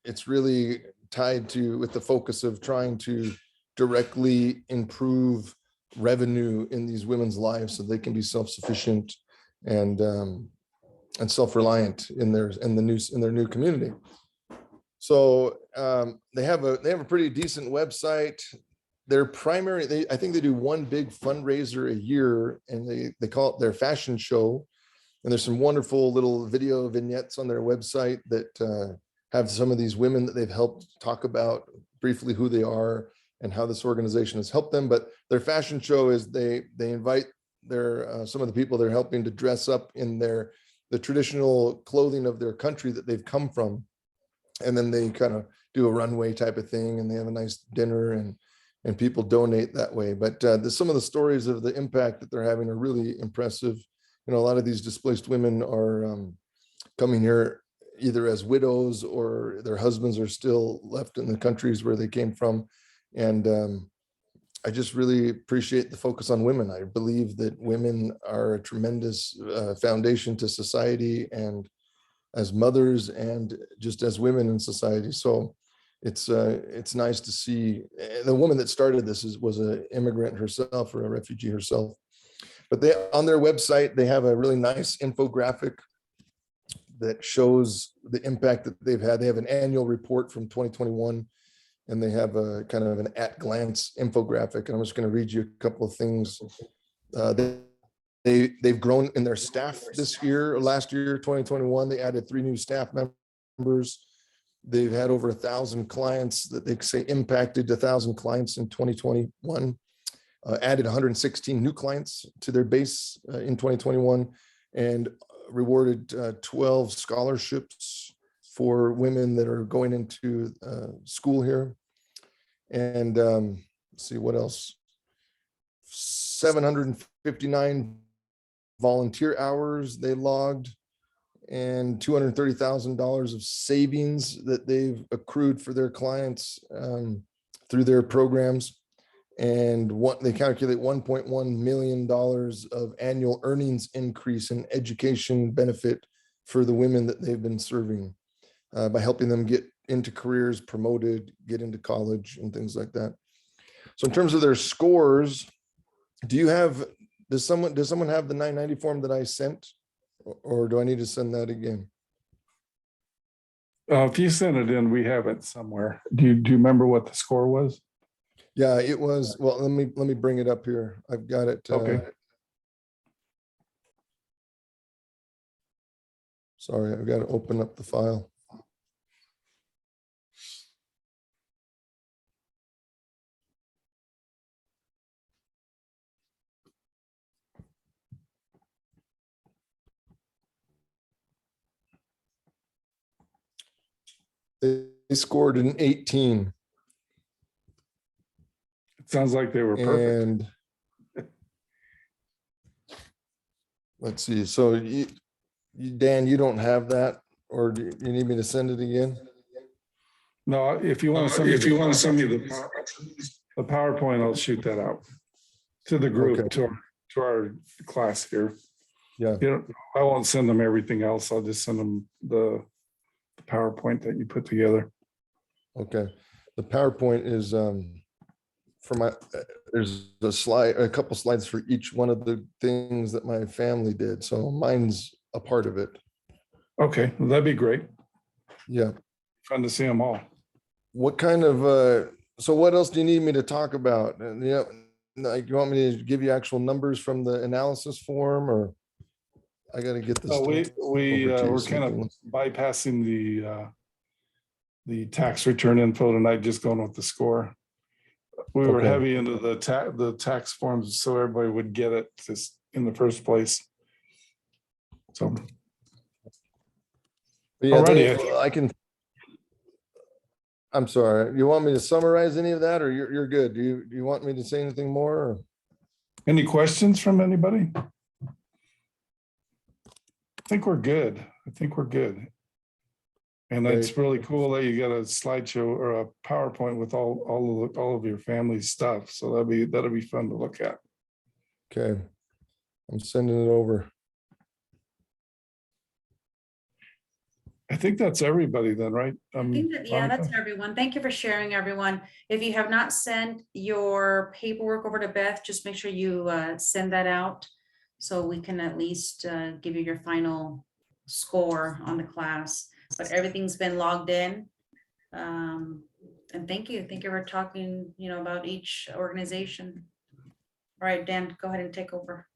it's really tied to with the focus of trying to directly improve revenue in these women's lives so they can be self-sufficient and self-reliant in their new community. So they have a pretty decent website. Their primary, I think they do one big fundraiser a year, and they call it their fashion show. And there's some wonderful little video vignettes on their website that have some of these women that they've helped talk about briefly who they are and how this organization has helped them. But their fashion show is they invite some of the people they're helping to dress up in the traditional clothing of their country that they've come from. And then they kind of do a runway type of thing, and they have a nice dinner, and people donate that way. But some of the stories of the impact that they're having are really impressive. A lot of these displaced women are coming here either as widows or their husbands are still left in the countries where they came from. And I just really appreciate the focus on women. I believe that women are a tremendous foundation to society, and as mothers and just as women in society. So it's nice to see. The woman that started this was an immigrant herself, or a refugee herself. But on their website, they have a really nice infographic that shows the impact that they've had. They have an annual report from 2021, and they have a kind of an at-glance infographic. And I'm just going to read you a couple of things. They've grown in their staff this year. Last year, 2021, they added 3 new staff members. They've had over 1,000 clients that they say impacted 1,000 clients in 2021. Added 116 new clients to their base in 2021, and rewarded 12 scholarships for women that are going into school here. And let's see what else. 759 volunteer hours they logged, and $230,000 of savings that they've accrued for their clients through their programs. And they calculate $1.1 million of annual earnings increase in education benefit for the women that they've been serving by helping them get into careers, promoted, get into college, and things like that. So in terms of their scores, does someone have the 990 form that I sent, or do I need to send that again? If you sent it in, we have it somewhere. Do you remember what the score was? Yeah, it was. Well, let me bring it up here. I've got it. Okay. Sorry, I've got to open up the file. They scored an 18. Sounds like they were perfect. And let's see, so Dan, you don't have that, or do you need me to send it again? No, if you want to send me, the PowerPoint, I'll shoot that out to the group, Okay. to our class here. Yeah, You know, I won't send them everything else. I'll just send them the PowerPoint that you put together. okay. The PowerPoint is for my, there's a slide, a couple slides for each one of the things that my family did. So mine's a part of it. Okay, well, that'd be great. Yeah. Fun to see them all. What kind of, so what else do you need me to talk about? And yeah, like, you want me to give you actual numbers from the analysis form, or I gotta get this? We're so kind you of can- bypassing the tax return info tonight, just going with the score. We were Okay. heavy into the tax forms, so everybody would get it just in the first place. So, Yeah, alrighty. I'm sorry. You want me to summarize any of that, or you're good? Do you want me to say anything more? Or? Any questions from anybody? I think we're good. And it's Great. really cool that you got a slideshow or a PowerPoint with all of your family's stuff. So that'll be fun to look at. Okay, I'm sending it over. I think that's everybody then, right? I think that, yeah, that's Monica? everyone. Thank you for sharing, everyone. If you have not sent your paperwork over to Beth, just make sure you send that out so we can at least give you your final score on the class. But everything's been logged in. And thank you for talking, about each organization. All right, Dan, go ahead and take over.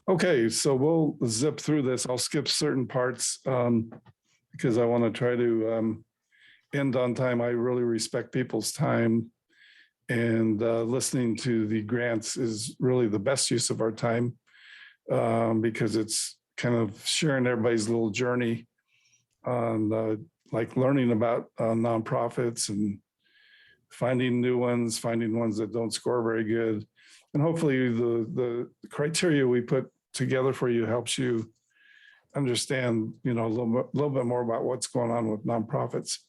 Okay, so we'll zip through this. I'll skip certain parts because I want to try to end on time. I really respect people's time, and listening to the grants is really the best use of our time because it's kind of sharing everybody's little journey on like learning about nonprofits and finding new ones, finding ones that don't score very good. And hopefully the criteria we put together for you helps you understand, a little bit more about what's going on with nonprofits.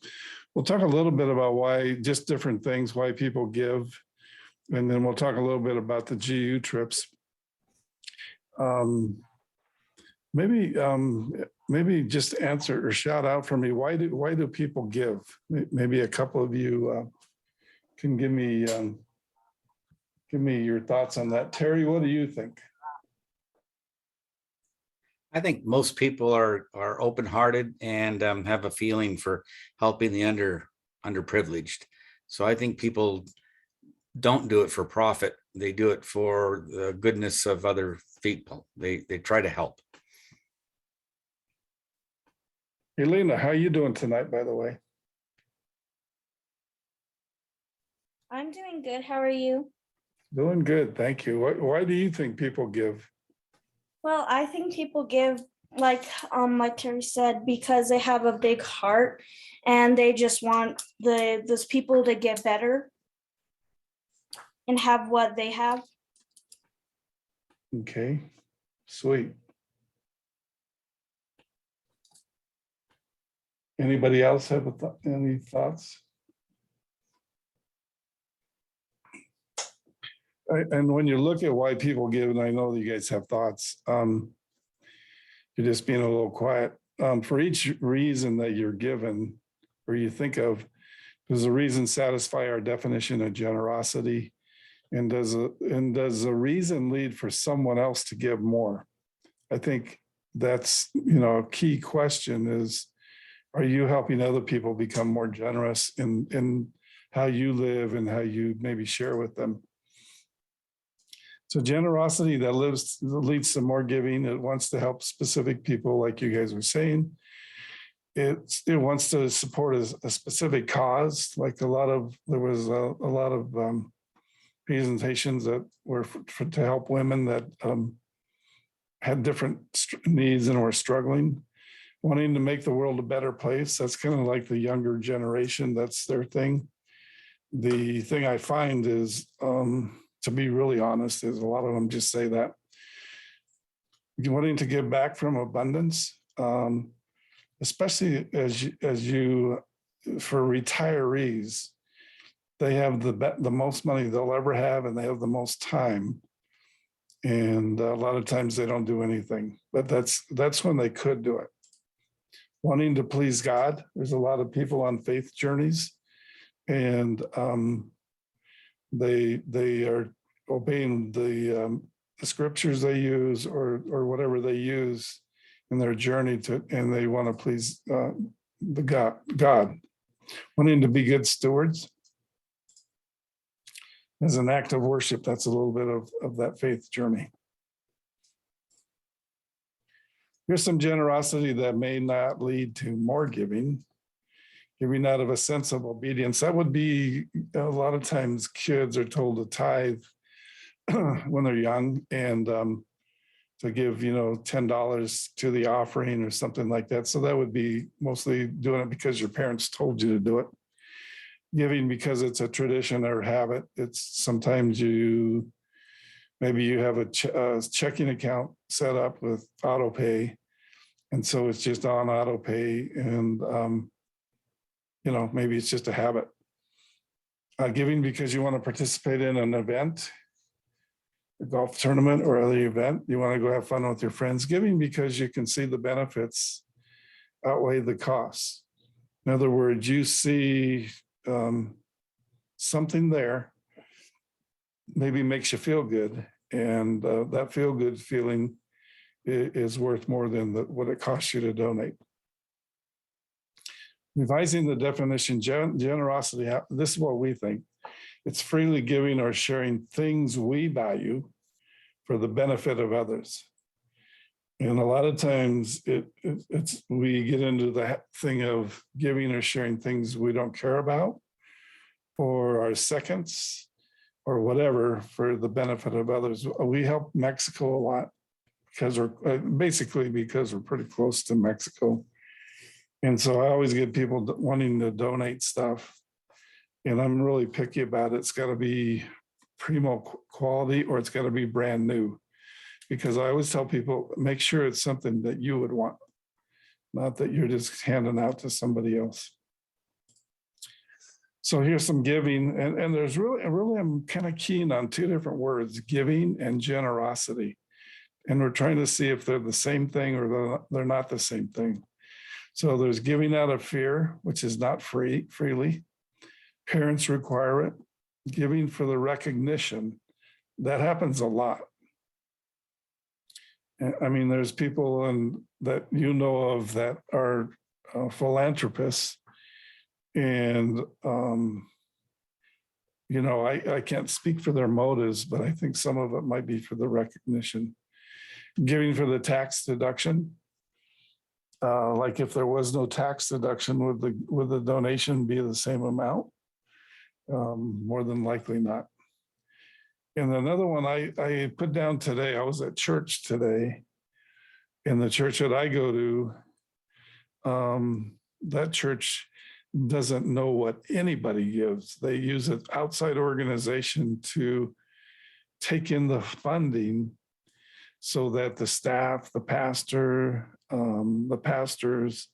We'll talk a little bit about just different things, why people give. And then we'll talk a little bit about the GU trips. Maybe just answer or shout out for me. Why do people give? Maybe a couple of you can give me your thoughts on that. Terry, what do you think? I think most people are open-hearted and have a feeling for helping the underprivileged. So I think people don't do it for profit. They do it for the goodness of other people. They try to help. Elena, how are you doing tonight, by the way? I'm doing good. How are you? Doing good, thank you. Why do you think people give? Well, I think people give like Terry said, because they have a big heart and they just want those people to get better and have what they have. Okay, sweet. Anybody else have any thoughts? And when you look at why people give, and I know that you guys have thoughts, you're just being a little quiet. For each reason that you're given or you think of, does the reason satisfy our definition of generosity? And does the reason lead for someone else to give more? I think that's, a key question is, are you helping other people become more generous in how you live and how you maybe share with them? So generosity that leads to more giving. It wants to help specific people, like you guys were saying. It wants to support a specific cause. Like there was a lot of presentations that were to help women that had different needs and were struggling, wanting to make the world a better place. That's kind of like the younger generation. That's their thing. the thing I find is, to be really honest, is a lot of them just say that you're wanting to give back from abundance, especially as you for retirees, they have the most money they'll ever have, and they have the most time. And a lot of times they don't do anything, but that's when they could do it. Wanting to please God. There's a lot of people on faith journeys, and they are obeying the scriptures they use or whatever they use in their journey and they want to please the God. Wanting to be good stewards as an act of worship. That's a little bit of that faith journey. Here's some generosity that may not lead to more giving. Giving out of a sense of obedience. That would be, a lot of times kids are told to tithe when they're young, and to give, $10 to the offering or something like that. So that would be mostly doing it because your parents told you to do it. Giving because it's a tradition or habit. It's sometimes maybe you have a checking account set up with auto pay, and so it's just on auto pay, and maybe it's just a habit. Giving because you want to participate in an event, a golf tournament or other event. You want to go have fun with your friends. Giving because you can see the benefits outweigh the costs. In other words, you see something there maybe makes you feel good, and that feel good feeling is worth more than what it costs you to donate. Revising the definition, generosity, this is what we think. It's freely giving or sharing things we value for the benefit of others. And a lot of times we get into the thing of giving or sharing things we don't care about, or our seconds, or whatever, for the benefit of others. We help Mexico a lot because we're pretty close to Mexico. And so I always get people wanting to donate stuff, and I'm really picky about it. It's got to be primo quality, or it's got to be brand new, because I always tell people, make sure it's something that you would want, not that you're just handing out to somebody else. So here's some giving, and there's really, I'm kind of keen on two different words, giving and generosity. And we're trying to see if they're the same thing or they're not the same thing. So there's giving out of fear, which is not freely. Parents require it. Giving for the recognition, that happens a lot. I mean, there's people that you know of that are philanthropists, and I can't speak for their motives, but I think some of it might be for the recognition. Giving for the tax deduction. Like if there was no tax deduction, would the donation be the same amount? More than likely not. And another one I put down today, I was at church today, in the church that I go to, that church doesn't know what anybody gives. They use an outside organization to take in the funding so that the staff, the pastor, the pastors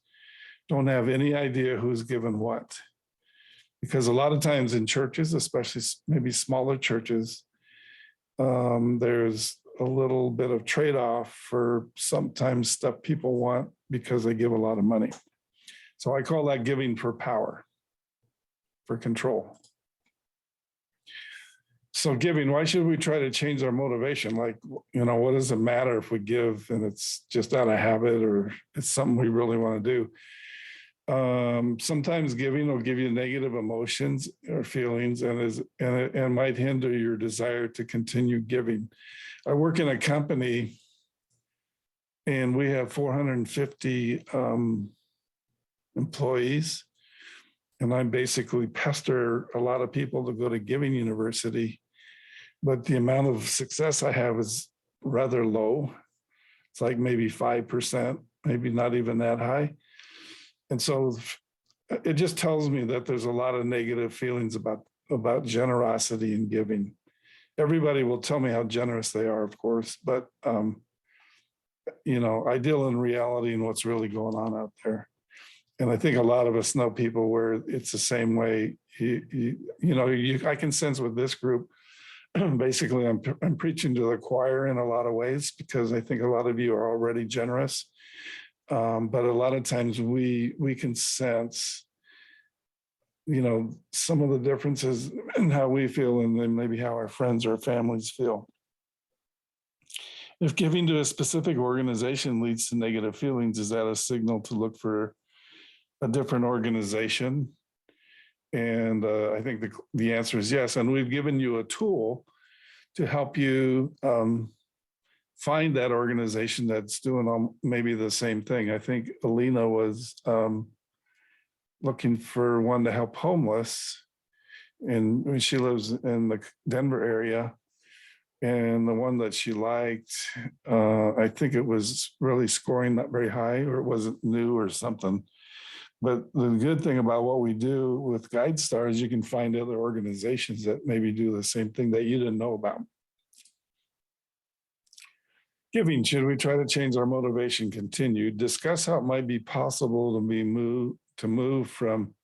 don't have any idea who's given what. Because a lot of times in churches, especially maybe smaller churches, there's a little bit of trade-off for sometimes stuff people want because they give a lot of money. So I call that giving for power, for control. So giving, why should we try to change our motivation? Like, what does it matter if we give and it's just out of habit or it's something we really want to do? Sometimes giving will give you negative emotions or feelings and might hinder your desire to continue giving. I work in a company and we have 450 employees, and I basically pester a lot of people to go to Giving University, but the amount of success I have is rather low. It's like maybe 5%, maybe not even that high. And so it just tells me that there's a lot of negative feelings about about generosity and giving. Everybody will tell me how generous they are, of course, but you know, I deal in reality and what's really going on out there. And I think a lot of us know people where it's the same way. I can sense with this group, basically I'm preaching to the choir in a lot of ways, because I think a lot of you are already generous. But a lot of times we can sense, you know, some of the differences in how we feel and then maybe how our friends or families feel. If giving to a specific organization leads to negative feelings, is that a signal to look for a different organization? And I think the answer is yes. And we've given you a tool to help you find that organization that's doing maybe the same thing. I think Alina was looking for one to help homeless, and she lives in the Denver area. And the one that she liked, I think it was really scoring not very high, or it wasn't new or something. But the good thing about what we do with GuideStar is you can find other organizations that maybe do the same thing that you didn't know about. Giving, should we try to change our motivation? Continue. Discuss how it might be possible to move from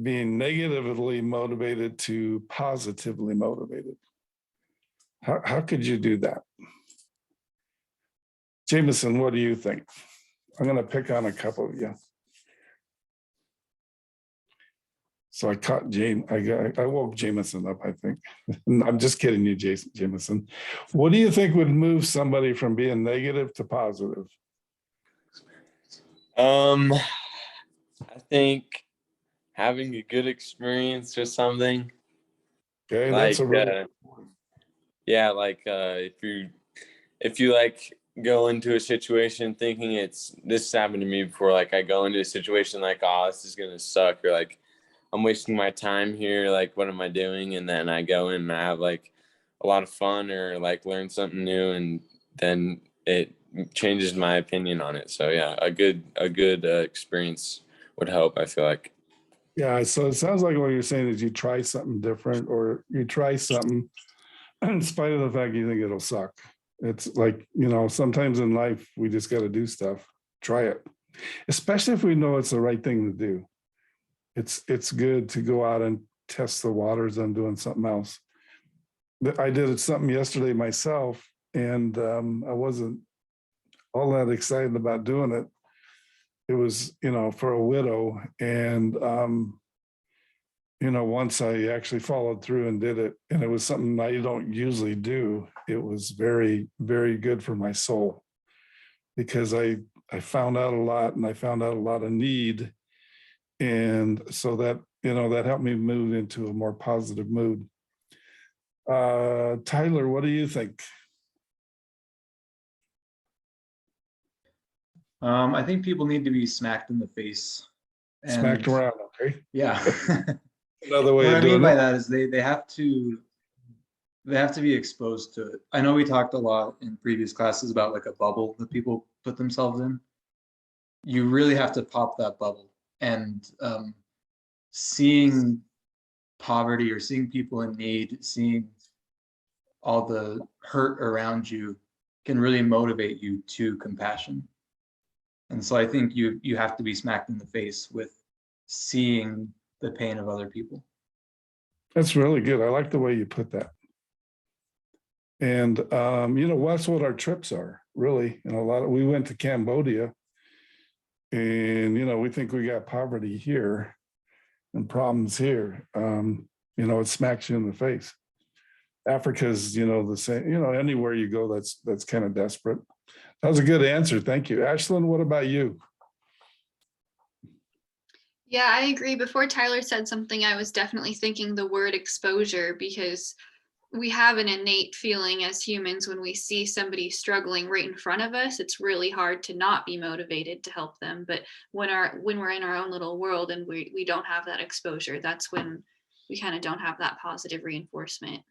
being negatively motivated to positively motivated. How could you do that? Jameson, what do you think? I'm going to pick on a couple of you. So I caught James. I woke Jameson up, I think. I'm just kidding you, Jameson. What do you think would move somebody from being negative to positive? I think having a good experience or something. Okay, like, that's a really yeah, like if you like go into a situation thinking this happened to me before, like I go into a situation like, oh, this is gonna suck, or like I'm wasting my time here, like what am I doing? And then I go in and I have like a lot of fun or like learn something new, and then it changes my opinion on it. So yeah, a good experience would help, I feel like. Yeah, so it sounds like what you're saying is you try something different, or you try something in spite of the fact you think it'll suck. It's like, you know, sometimes in life we just got to do stuff. Try it, especially if we know it's the right thing to do. It's good to go out and test the waters on doing something else. I did something yesterday myself, and I wasn't all that excited about doing it. It was, you know, for a widow, and you know, once I actually followed through and did it, and it was something I don't usually do, it was very, very good for my soul, because I found out a lot, and I found out a lot of need. And so that, you know, that helped me move into a more positive mood. Tyler, what do you think? I think people need to be smacked in the face. Smacked around, okay? Yeah. Another way What of I mean doing by it. that is they have to be exposed to it. I know we talked a lot in previous classes about like a bubble that people put themselves in. You really have to pop that bubble, and seeing poverty or seeing people in need, seeing all the hurt around you can really motivate you to compassion. And so I think you have to be smacked in the face with seeing the pain of other people. That's really good. I like the way you put that. And you know, that's what our trips are, really. And we went to Cambodia, and you know, we think we got poverty here and problems here. You know, it smacks you in the face. Africa's, you know, the same, you know, anywhere you go, that's kind of desperate. That was a good answer. Thank you. Ashlyn, what about you? Yeah, I agree. Before Tyler said something, I was definitely thinking the word exposure, because we have an innate feeling as humans when we see somebody struggling right in front of us, it's really hard to not be motivated to help them. But when we're in our own little world and we don't have that exposure, that's when we kind of don't have that positive reinforcement.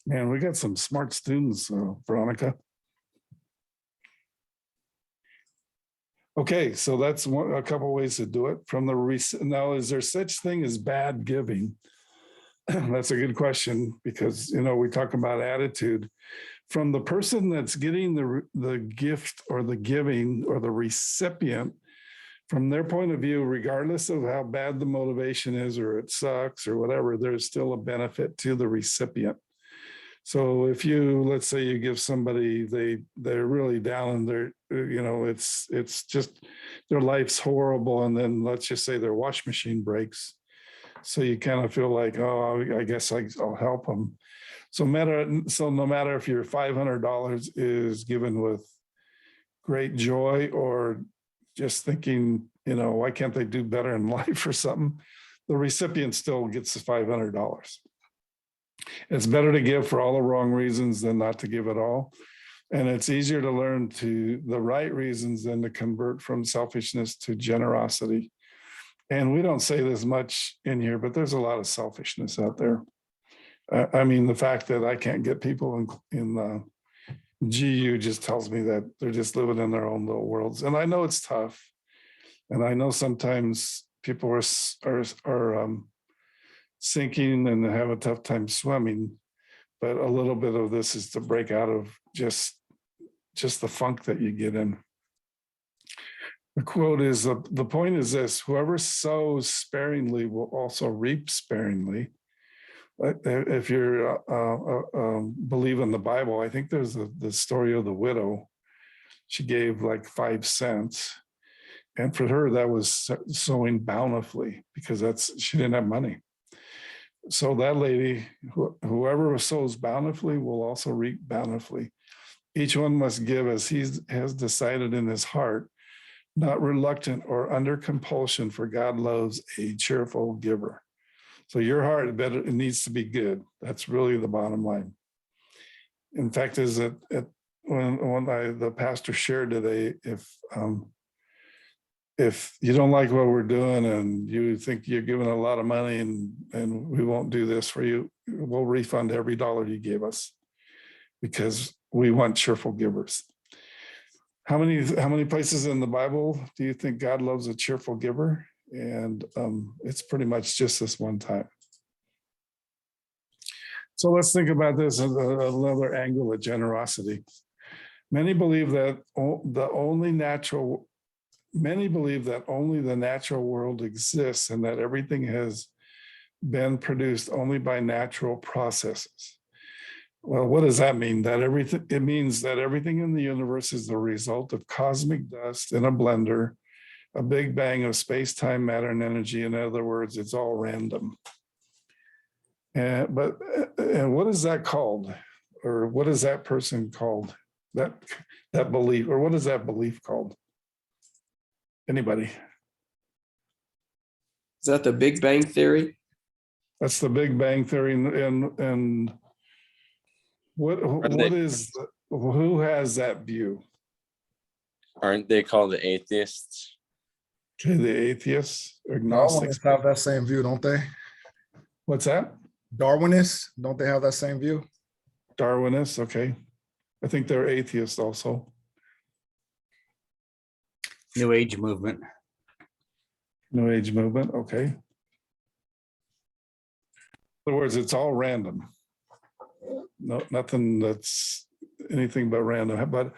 Man, we got some smart students, Veronica. Okay, so that's a couple ways to do it. From the now, is there such thing as bad giving? That's a good question because we talk about attitude. From the person that's getting the gift or the giving or the recipient, from their point of view, regardless of how bad the motivation is or it sucks or whatever, there's still a benefit to the recipient. So if let's say you give somebody, they're really down and they're, it's just their life's horrible. And then let's just say their wash machine breaks. So you kind of feel like, oh, I guess I'll help them. So no matter if your $500 is given with great joy or just thinking, why can't they do better in life or something, the recipient still gets the $500. It's better to give for all the wrong reasons than not to give at all. And it's easier to learn the right reasons than to convert from selfishness to generosity. And we don't say this much in here, but there's a lot of selfishness out there. I mean, the fact that I can't get people in GU just tells me that they're just living in their own little worlds. And I know it's tough. And I know sometimes people are sinking and have a tough time swimming, but a little bit of this is to break out of just the funk that you get in. The quote is, the point is this: whoever sows sparingly will also reap sparingly. If you're believe in the Bible, I think there's the story of the widow. She gave like 5 cents. And for her, that was sowing bountifully because she didn't have money. So that lady, whoever sows bountifully will also reap bountifully. Each one must give as he has decided in his heart, not reluctant or under compulsion, for God loves a cheerful giver. So your heart it needs to be good. That's really the bottom line. In fact, when the pastor shared today, if you don't like what we're doing and you think you're giving a lot of money and we won't do this for you, we'll refund every dollar you gave us because we want cheerful givers. How many places in the Bible do you think God loves a cheerful giver? And it's pretty much just this one time. So let's think about this as another angle of generosity. Many believe that only the natural world exists and that everything has been produced only by natural processes. Well, what does that mean? It means that everything in the universe is the result of cosmic dust in a blender, a big bang of space, time, matter, and energy. In other words, it's all random. And what is that called? Or what is that person called? That belief, or what is that belief called? Anybody? Is that the Big Bang Theory? That's the Big Bang Theory. And who has that view? Aren't they called the atheists? Okay, the atheists, agnostics. Darwinists have that same view, don't they? What's that? Darwinists, don't they have that same view? Darwinists, okay. I think they're atheists also. New Age movement. New Age movement, okay. In other words, it's all random. No, nothing that's anything but random. But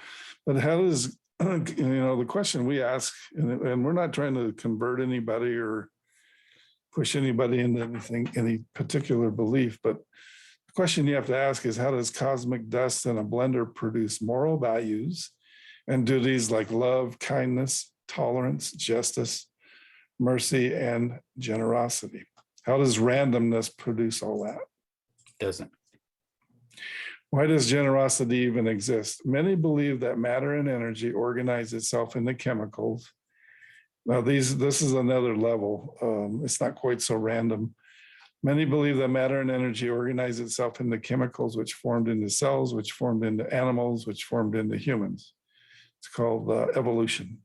how does, the question we ask, and we're not trying to convert anybody or push anybody into any particular belief, but the question you have to ask is, how does cosmic dust in a blender produce moral values and duties like love, kindness, tolerance, justice, mercy, and generosity? How does randomness produce all that? Doesn't. Why does generosity even exist? Many believe that matter and energy organize itself into chemicals. Now, this is another level. It's not quite so random. Many believe that matter and energy organize itself into chemicals, which formed into cells, which formed into animals, which formed into humans. It's called evolution.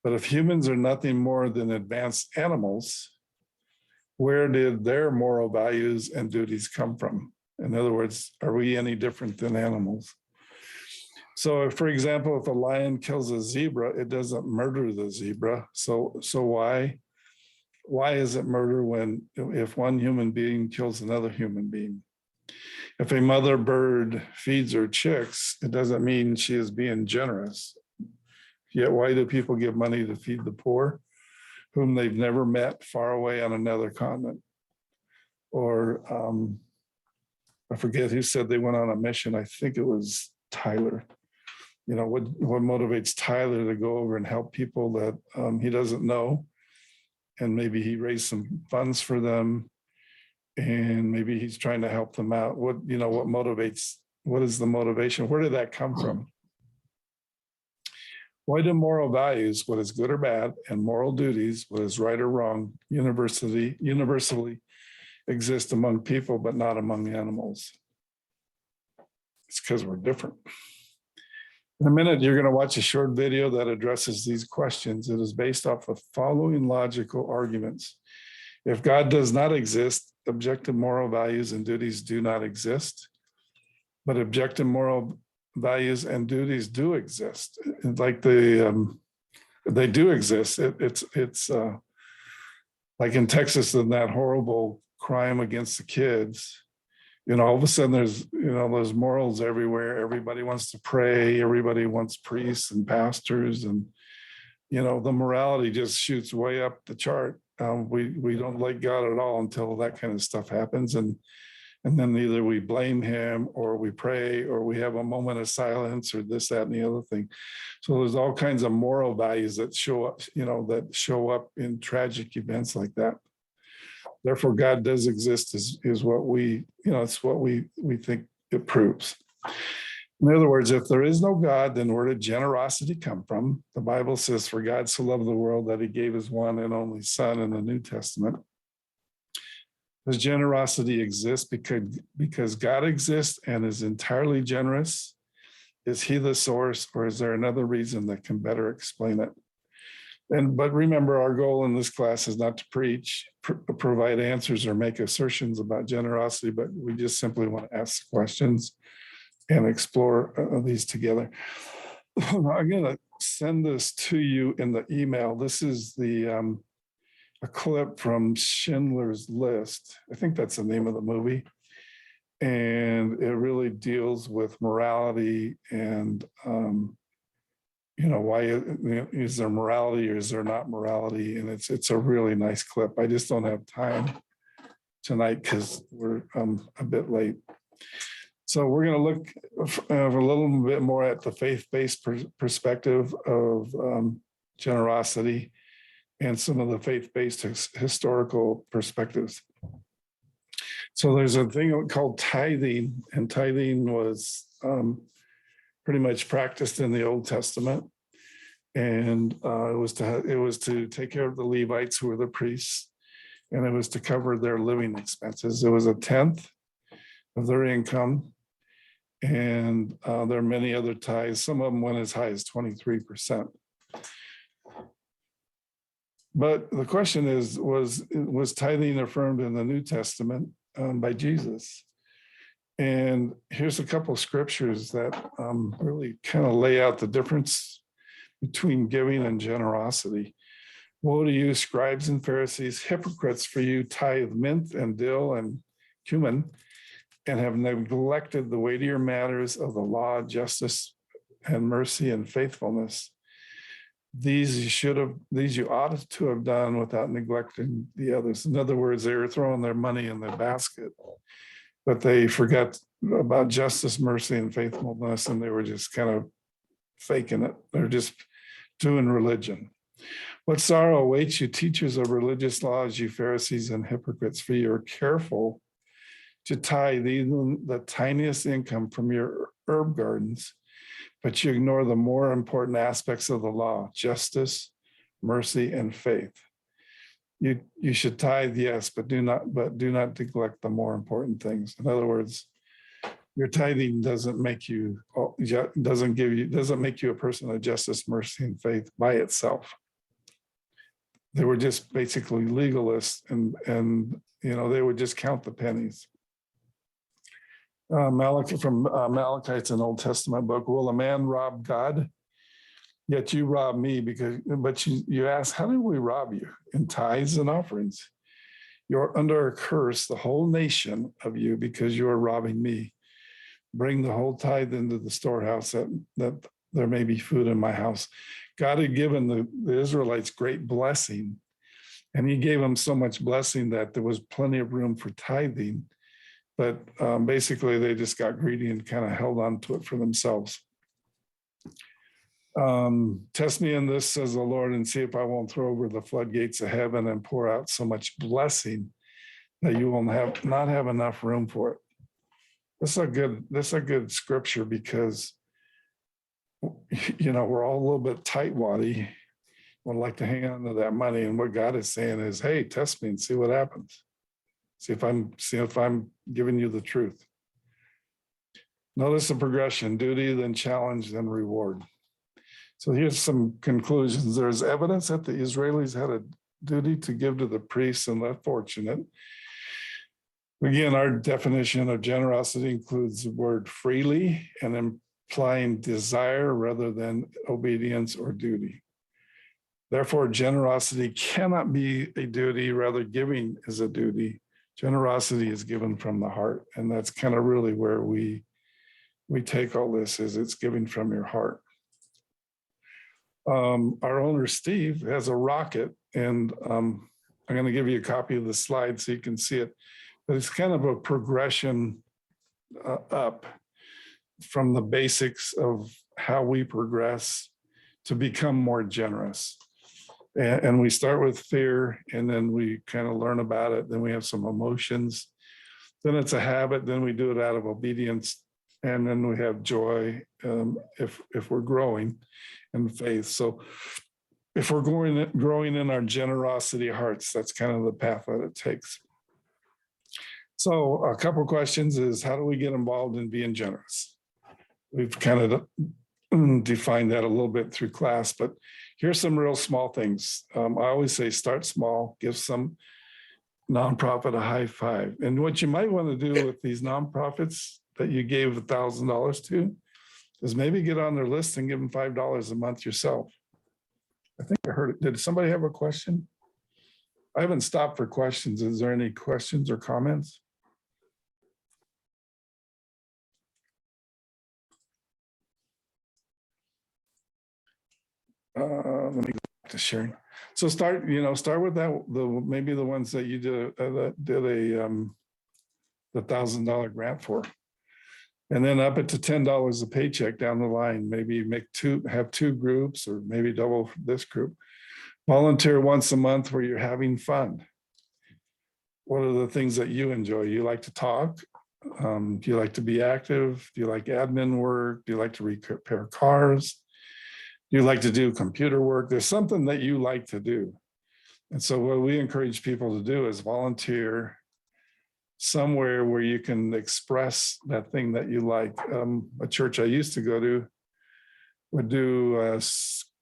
But if humans are nothing more than advanced animals, where did their moral values and duties come from? In other words, are we any different than animals? So if, for example, if a lion kills a zebra, it doesn't murder the zebra. So why is it murder when if one human being kills another human being? If a mother bird feeds her chicks, it doesn't mean she is being generous. Yet why do people give money to feed the poor whom they've never met far away on another continent? Or I forget who said they went on a mission. I think it was Tyler. You know, what motivates Tyler to go over and help people that he doesn't know? And maybe he raised some funds for them, and maybe he's trying to help them out. What motivates, what is the motivation? Where did that come from? Why do moral values, what is good or bad, and moral duties, what is right or wrong, universally exist among people, but not among animals? It's because we're different. In a minute, you're going to watch a short video that addresses these questions. It is based off of following logical arguments. If God does not exist, objective moral values and duties do not exist. But objective moral values and duties do exist. Like they do exist. It's like in Texas, in that horrible crime against the kids. You know, all of a sudden there's morals everywhere. Everybody wants to pray. Everybody wants priests and pastors, and the morality just shoots way up the chart. We don't like God at all until that kind of stuff happens, and then either we blame him or we pray or we have a moment of silence or this, that, and the other thing. So there's all kinds of moral values that show up in tragic events like that. Therefore, God does exist is what it's what we think it proves. In other words, if there is no God, then where did generosity come from? The Bible says, for God so loved the world that he gave his one and only son in the New Testament. Does generosity exist because God exists and is entirely generous? Is he the source, or is there another reason that can better explain it? But remember, our goal in this class is not to preach, provide answers, or make assertions about generosity, but we just simply want to ask questions and explore these together. I'm going to send this to you in the email. This is a clip from Schindler's List. I think that's the name of the movie. And it really deals with morality and why is there morality or is there not morality? And it's a really nice clip. I just don't have time tonight because we're a bit late. So we're going to look a little bit more at the faith-based perspective of generosity and some of the faith-based historical perspectives. So there's a thing called tithing, and tithing was pretty much practiced in the Old Testament, and it was to take care of the Levites, who were the priests, and it was to cover their living expenses. It was a tenth of their income, and there are many other tithes. Some of them went as high as 23%. But the question is, was tithing affirmed in the New Testament by Jesus? And here's a couple of scriptures that really kind of lay out the difference between giving and generosity. Woe to you, scribes and Pharisees, hypocrites, for you tithe mint and dill and cumin, and have neglected the weightier matters of the law, justice, and mercy and faithfulness. These you ought to have done without neglecting the others. In other words, they were throwing their money in the basket, but they forgot about justice, mercy, and faithfulness, and they were just kind of faking it. They're just doing religion. What sorrow awaits you, teachers of religious laws, you Pharisees and hypocrites, for you are careful to tithe even the tiniest income from your herb gardens, but you ignore the more important aspects of the law: justice, mercy, and faith. You should tithe, yes, but do not neglect the more important things. In other words, your tithing doesn't make you a person of justice, mercy, and faith by itself. They were just basically legalists, and they would just count the pennies. Malachi from Malachi, it's an Old Testament book. Will a man rob God? Yet you rob me but you ask, how do we rob you? In tithes and offerings. You're under a curse, the whole nation of you, because you are robbing me. Bring the whole tithe into the storehouse that there may be food in my house. God had given the Israelites great blessing, and he gave them so much blessing that there was plenty of room for tithing. But basically, they just got greedy and kind of held on to it for themselves. Test me in this, says the Lord, and see if I won't throw over the floodgates of heaven and pour out so much blessing that you will not have enough room for it. This is a good scripture because, you know, we're all a little bit tightwaddy. Would like to hang on to that money, and what God is saying is, hey, test me and see what happens. See if I'm giving you the truth. Notice the progression: duty, then challenge, then reward. So here's some conclusions. There's evidence that the Israelis had a duty to give to the priests and less fortunate. Again, our definition of generosity includes the word freely and implying desire rather than obedience or duty. Therefore, generosity cannot be a duty, rather giving is a duty. Generosity is given from the heart. And that's kind of really where we take all this, is it's giving from your heart. Our owner, Steve, has a rocket, and I'm going to give you a copy of the slide so you can see it. But it's kind of a progression up from the basics of how we progress to become more generous. And we start with fear, and then we kind of learn about it. Then we have some emotions. Then it's a habit. Then we do it out of obedience. And then we have joy if we're growing in faith. So if we're growing in our generosity hearts, that's kind of the path that it takes. So a couple of questions is, how do we get involved in being generous? We've kind of defined that a little bit through class, but here's some real small things. I always say start small, give some nonprofit a high five. And what you might want to do with these nonprofits that you gave $1,000 to is maybe get on their list and give them $5 a month yourself. I think I heard it. Did somebody have a question? I haven't stopped for questions. Is there any questions or comments? Let me go back to sharing. So start with that. Maybe the ones that you did the $1,000 grant for, and then up it to $10 a paycheck down the line. Maybe have two groups, or maybe double this group. Volunteer once a month where you're having fun. What are the things that you enjoy? You like to talk? Do you like to be active? Do you like admin work? Do you like to repair cars? Do you like to do computer work? There's something that you like to do. And so what we encourage people to do is volunteer somewhere where you can express that thing that you like. A church I used to go to would do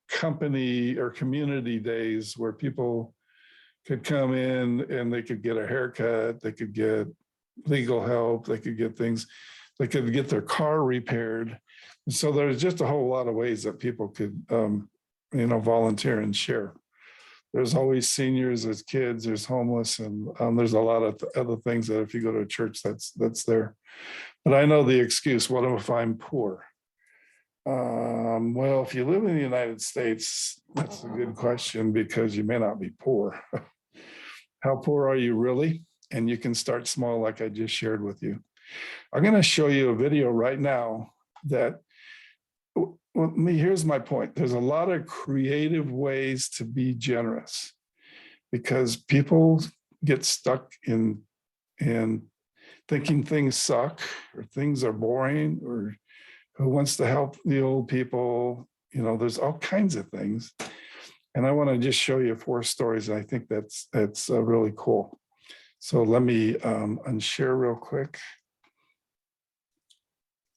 company or community days where people could come in and they could get a haircut, they could get legal help, they could get things, they could get their car repaired. And so there's just a whole lot of ways that people could, volunteer and share. There's always seniors, there's kids, there's homeless, and there's a lot of other things that if you go to a church, that's there. But I know the excuse, what if I'm poor? Well, if you live in the United States, that's a good question, because you may not be poor. How poor are you really? And you can start small, like I just shared with you. I'm going to show you a video right now that, here's my point. There's a lot of creative ways to be generous, because people get stuck in thinking things suck, or things are boring, or who wants to help the old people. There's all kinds of things. And I want to just show you 4 stories. I think that's really cool. So let me unshare real quick.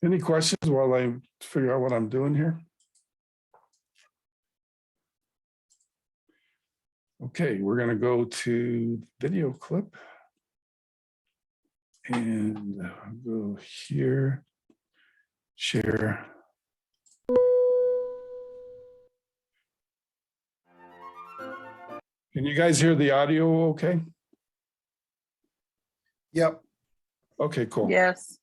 Any questions while I figure out what I'm doing here? Okay, we're going to go to video clip. And I'll go here, share. Can you guys hear the audio okay? Yep. Okay, cool. Yes.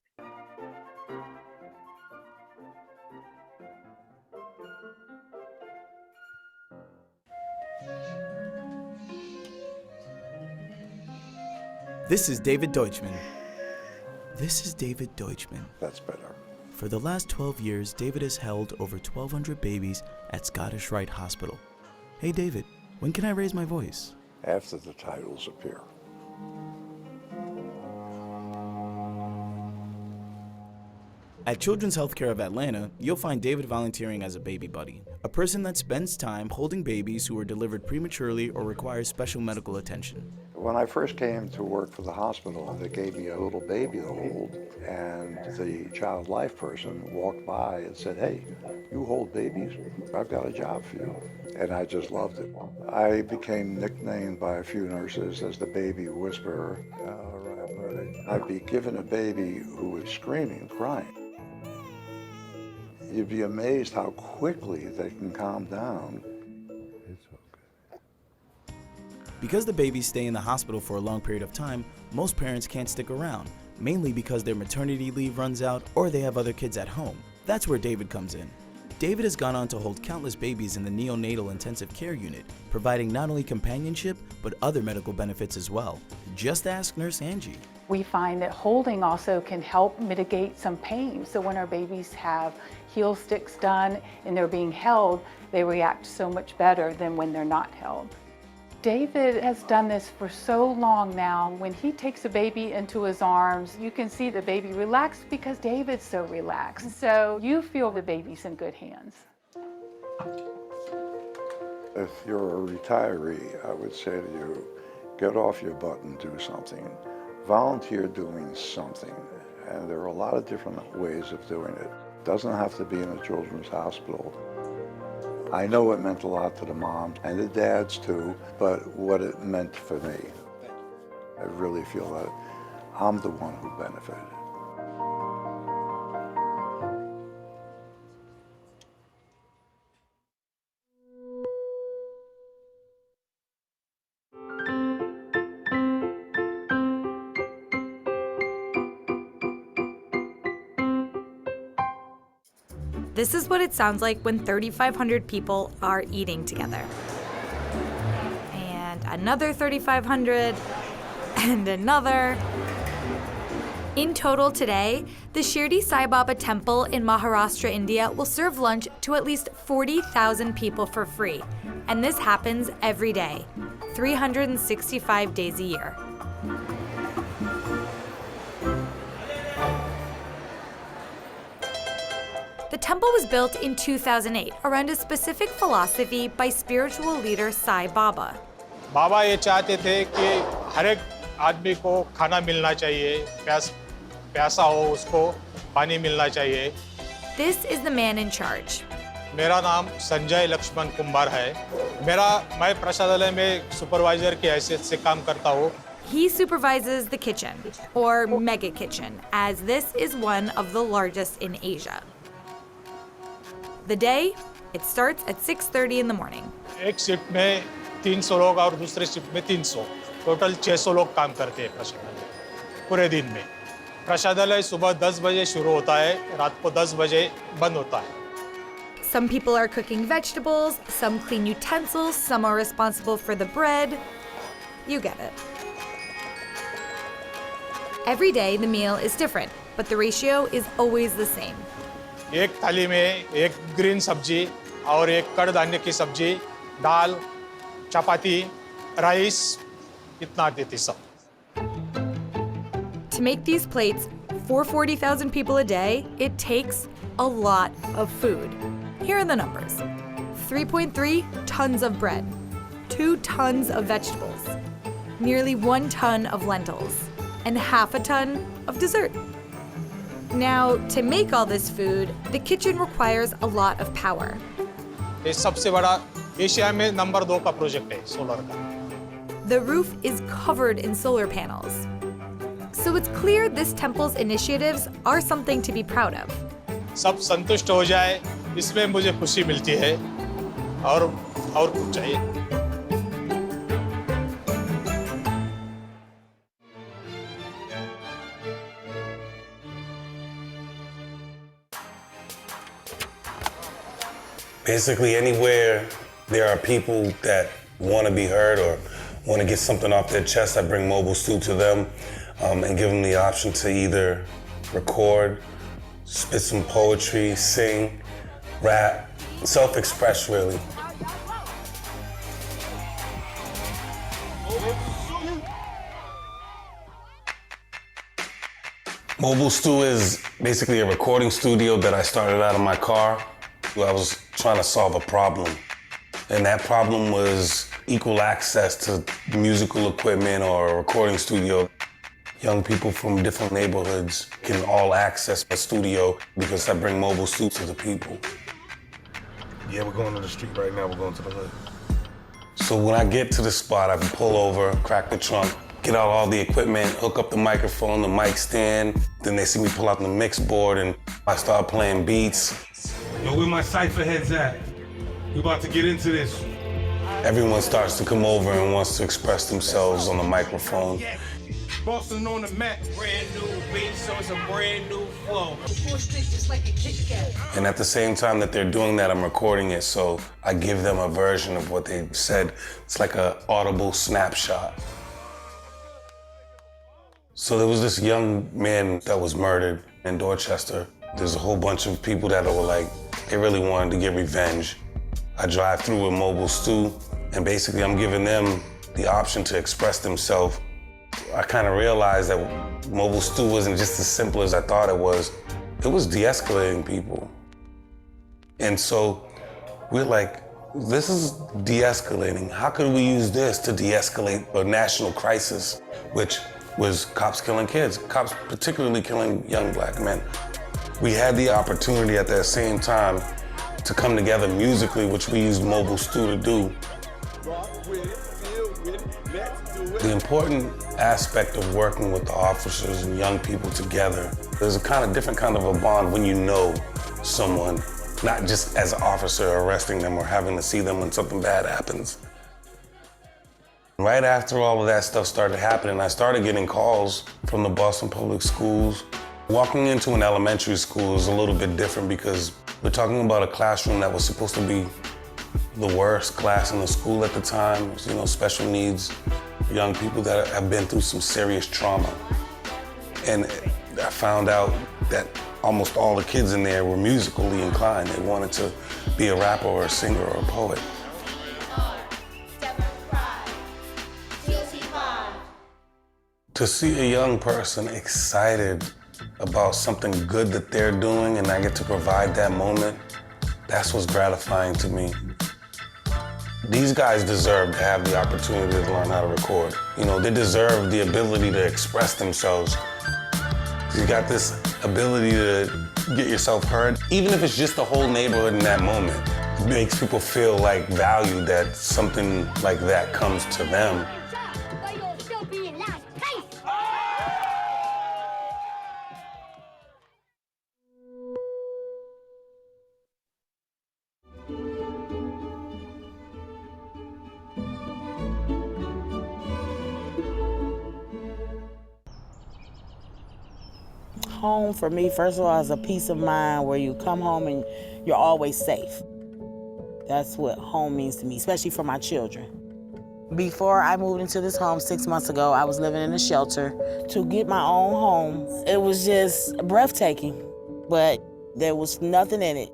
This is David Deutschman. This is David Deutschman. That's better. For the last 12 years, David has held over 1,200 babies at Scottish Rite Hospital. Hey David, when can I raise my voice? After the titles appear. At Children's Healthcare of Atlanta, you'll find David volunteering as a baby buddy, a person that spends time holding babies who are delivered prematurely or require special medical attention. When I first came to work for the hospital, they gave me a little baby to hold, and the child life person walked by and said, "Hey, you hold babies? I've got a job for you." And I just loved it. I became nicknamed by a few nurses as the baby whisperer. I'd be given a baby who was screaming, crying. You'd be amazed how quickly they can calm down. Because the babies stay in the hospital for a long period of time, most parents can't stick around, mainly because their maternity leave runs out or they have other kids at home. That's where David comes in. David has gone on to hold countless babies in the neonatal intensive care unit, providing not only companionship, but other medical benefits as well. Just ask Nurse Angie. We find that holding also can help mitigate some pain. So when our babies have heel sticks done and they're being held, they react so much better than when they're not held. David has done this for so long now. When he takes a baby into his arms, you can see the baby relax because David's so relaxed. So you feel the baby's in good hands. If you're a retiree, I would say to you, get off your butt and do something. Volunteer doing something. And there are a lot of different ways of doing it. It doesn't have to be in a children's hospital. I know it meant a lot to the moms and the dads too, but what it meant for me, I really feel that I'm the one who benefited. This is what it sounds like when 3,500 people are eating together. And another 3,500, and another. In total today, the Shirdi Sai Baba temple in Maharashtra, India will serve lunch to at least 40,000 people for free. And this happens every day, 365 days a year. The temple was built in 2008 around a specific philosophy by spiritual leader Sai Baba. बाबा ये चाहते थे कि हर एक आदमी को खाना मिलना चाहिए, प्यासा हो उसको पानी मिलना चाहिए. This is the man in charge. मेरा नाम संजय लक्ष्मण कुंभार है. मैं प्रसादालय में सुपरवाइजर की हैसियत से काम करता हूँ. He supervises the kitchen, or mega kitchen, as this is one of the largest in Asia. The day, it starts at 6:30 in the morning. एक शिफ्ट में 300 लोग और दूसरे शिफ्ट में 300. टोटल 600 लोग काम करते हैं प्रसादालय पूरे दिन में. प्रसादालय सुबह 10 बजे शुरू होता है, रात को 10 बजे बंद होता है. Some people are cooking vegetables, some clean utensils, some are responsible for the bread. You get it. Every day the meal is different, but the ratio is always the same. एक थाली में एक ग्रीन सब्जी और एक कड़धान्य की सब्जी, दाल, चपाती, rice, इतना देती सब. To make these plates for 40,000 people a day, it takes a lot of food. Here are the numbers. 3.3 tons of bread, 2 tons of vegetables, nearly 1 ton of lentils, and half a ton of dessert. Now, to make all this food, the kitchen requires a lot of power. ये सबसे बड़ा Asia में number 2 का project है solar का. The roof is covered in solar panels. So it's clear this temple's initiatives are something to be proud of. सब संतुष्ट हो जाए, इसमें मुझे खुशी मिलती है और कुछ चाहिए। Basically, anywhere there are people that want to be heard or want to get something off their chest, I bring Mobile Stew to them and give them the option to either record, spit some poetry, sing, rap, self-express really. Mobile Stew is basically a recording studio that I started out of my car. I was trying to solve a problem, and that problem was equal access to musical equipment or a recording studio. Young people from different neighborhoods can all access a studio because I bring Mobile Stew to the people. Yeah, we're going to the street right now. We're going to the hood. So when I get to the spot, I pull over, crack the trunk, get out all the equipment, hook up the microphone, the mic stand. Then they see me pull out the mix board and I start playing beats. Yo, where my cypher heads at? We about to get into this. Everyone starts to come over and wants to express themselves on the microphone. Boston on the map. Brand new beat, so it's a brand new flow. And at the same time that they're doing that, I'm recording it, so I give them a version of what they said. It's like an audible snapshot. So there was this young man that was murdered in Dorchester. There's a whole bunch of people that were like, they really wanted to get revenge. I drive through with Mobile Stew, and basically I'm giving them the option to express themselves. I kind of realized that Mobile Stew wasn't just as simple as I thought it was. It was de-escalating people. And so we're like, this is de-escalating. How could we use this to de-escalate a national crisis, which was cops killing kids, cops particularly killing young Black men. We had the opportunity at that same time to come together musically, which we used Mobile Stew to do. The important aspect of working with the officers and young people together, there's a different kind of a bond when you know someone, not just as an officer arresting them or having to see them when something bad happens. Right after all of that stuff started happening, I started getting calls from the Boston Public Schools. Walking into an elementary school is a little bit different because we're talking about a classroom that was supposed to be the worst class in the school at the time. You know, special needs, young people that have been through some serious trauma. And I found out that almost all the kids in there were musically inclined. They wanted to be a rapper or a singer or a poet. To see a young person excited about something good that they're doing and I get to provide that moment, that's what's gratifying to me. These guys deserve to have the opportunity to learn how to record. You know, they deserve the ability to express themselves. You got this ability to get yourself heard, even if it's just the whole neighborhood in that moment. It makes people feel like valued that something like that comes to them. Home for me, first of all, is a peace of mind where you come home and you're always safe. That's what home means to me, especially for my children. Before I moved into this home 6 months ago, I was living in a shelter. To get my own home, it was just breathtaking, but there was nothing in it.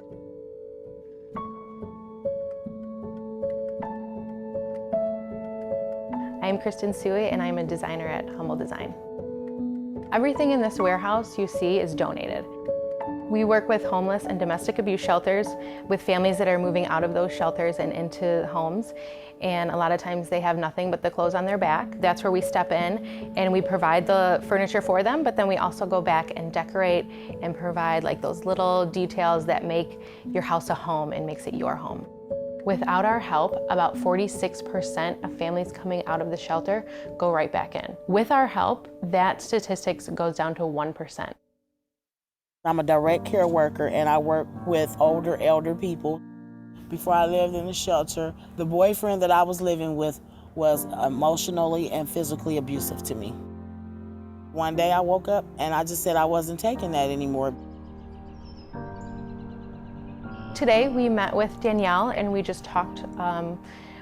I'm Kristen Suey, and I'm a designer at Humble Design. Everything in this warehouse you see is donated. We work with homeless and domestic abuse shelters, with families that are moving out of those shelters and into homes. And a lot of times they have nothing but the clothes on their back. That's where we step in and we provide the furniture for them, but then we also go back and decorate and provide like those little details that make your house a home and makes it your home. Without our help, about 46% of families coming out of the shelter go right back in. With our help, that statistics goes down to 1%. I'm a direct care worker and I work with elder people. Before I lived in the shelter, the boyfriend that I was living with was emotionally and physically abusive to me. One day I woke up and I just said I wasn't taking that anymore. Today we met with Danielle and we just talked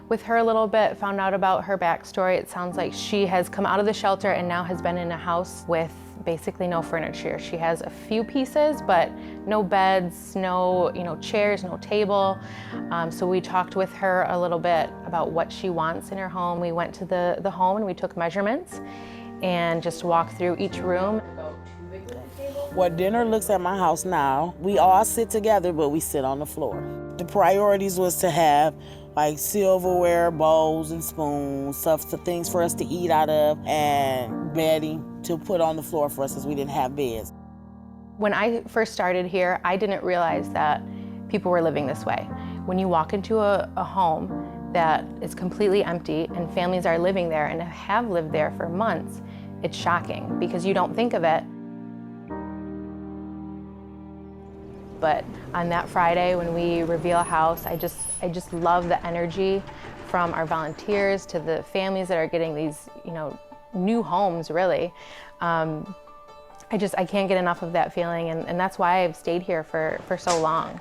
with her a little bit, found out about her backstory. It sounds like she has come out of the shelter and now has been in a house with basically no furniture. She has a few pieces, but no beds, no chairs, no table. So we talked with her a little bit about what she wants in her home. We went to the home and we took measurements and just walked through each room. What dinner looks at my house now, we all sit together, but we sit on the floor. The priorities was to have like silverware, bowls and spoons, things for us to eat out of, and bedding to put on the floor for us as we didn't have beds. When I first started here, I didn't realize that people were living this way. When you walk into a home that is completely empty and families are living there and have lived there for months, it's shocking because you don't think of it. But on that Friday when we reveal a house, I just love the energy from our volunteers to the families that are getting these, new homes really. I can't get enough of that feeling and that's why I've stayed here for so long.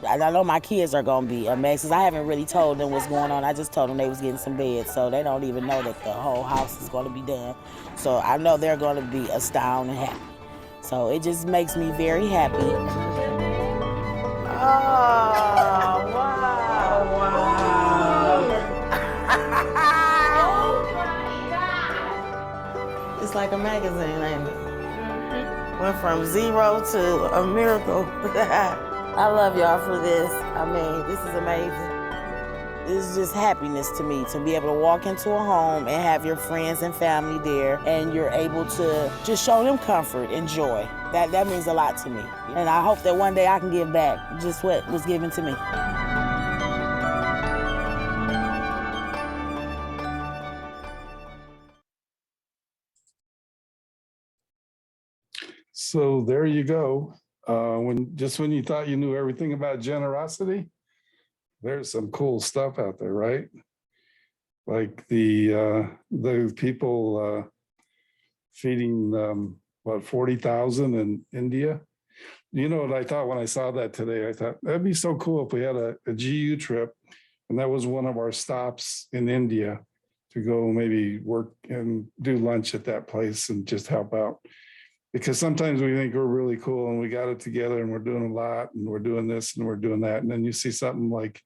I know my kids are gonna be amazed because I haven't really told them what's going on. I just told them they was getting some beds, so they don't even know that the whole house is gonna be done. So I know they're gonna be astounded and happy. So it just makes me very happy. Oh, wow. Wow. Oh my God. It's like a magazine, ain't it? Went from zero to a miracle. I love y'all for this. I mean, this is amazing. It's just happiness to me to be able to walk into a home and have your friends and family there and you're able to just show them comfort and joy. That means a lot to me. And I hope that one day I can give back just what was given to me. So there you go. When you thought you knew everything about generosity, there's some cool stuff out there, right? Like the people feeding 40,000 in India. You know what I thought when I saw that today? I thought that'd be so cool if we had a GU trip, and that was one of our stops in India to go maybe work and do lunch at that place and just help out. Because sometimes we think we're really cool and we got it together and we're doing a lot and we're doing this and we're doing that, and then you see something like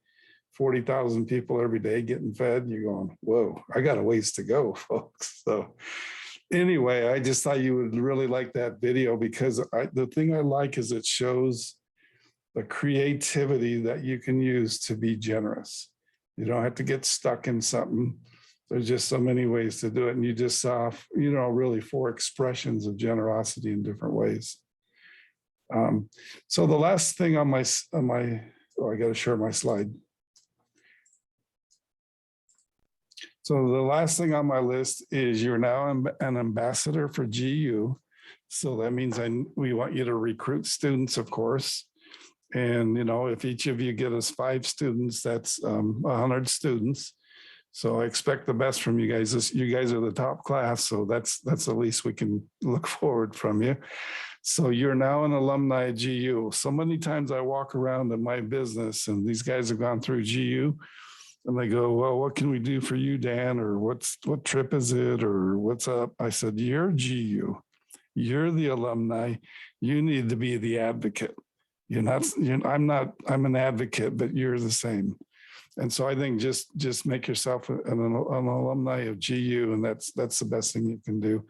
40,000 people every day getting fed, you're going, whoa, I got a ways to go, folks. So anyway, I just thought you would really like that video because the thing I like is it shows the creativity that you can use to be generous. You don't have to get stuck in something. There's just so many ways to do it. And you just saw, really 4 expressions of generosity in different ways. So the last thing on my, I got to share my slide. So the last thing on my list is you're now an ambassador for GU. So that means we want you to recruit students, of course. And, if each of you get us 5 students, that's 100 students. So I expect the best from you guys. You guys are the top class. So that's the least we can look forward from you. So you're now an alumni at GU. So many times I walk around in my business and these guys have gone through GU. And they go, well, what can we do for you, Dan? Or what trip is it? Or what's up? I said, you're GU. You're the alumni. You need to be the advocate. I'm an advocate, but you're the same. And so I think just make yourself an alumni of GU, and that's the best thing you can do.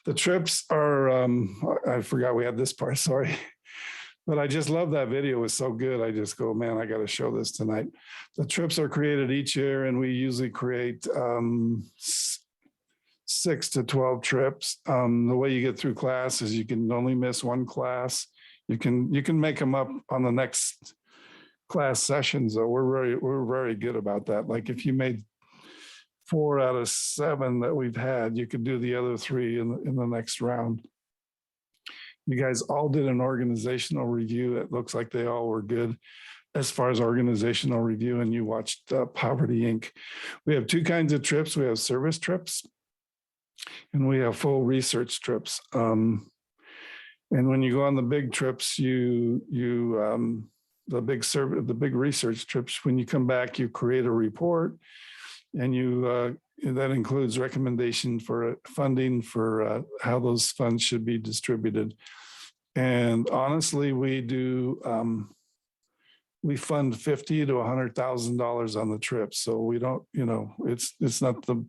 The trips are, I forgot we had this part, sorry. But I just love that video. It was so good. I just go, man, I got to show this tonight. The trips are created each year, and we usually create 6 to 12 trips. The way you get through class is you can only miss one class. You can make them up on the next class sessions, though, we're very good about that. Like if you made 4 out of 7 that we've had, you could do the other 3 in the next round. You guys all did an organizational review. It looks like they all were good as far as organizational review, and you watched Poverty Inc. We have 2 kinds of trips. We have service trips and we have full research trips. And when you go on the big trips, the big research trips, when you come back, you create a report, and that includes recommendation for funding for how those funds should be distributed. And honestly, we fund $50,000 to $100,000 on the trip. So we don't, it's not the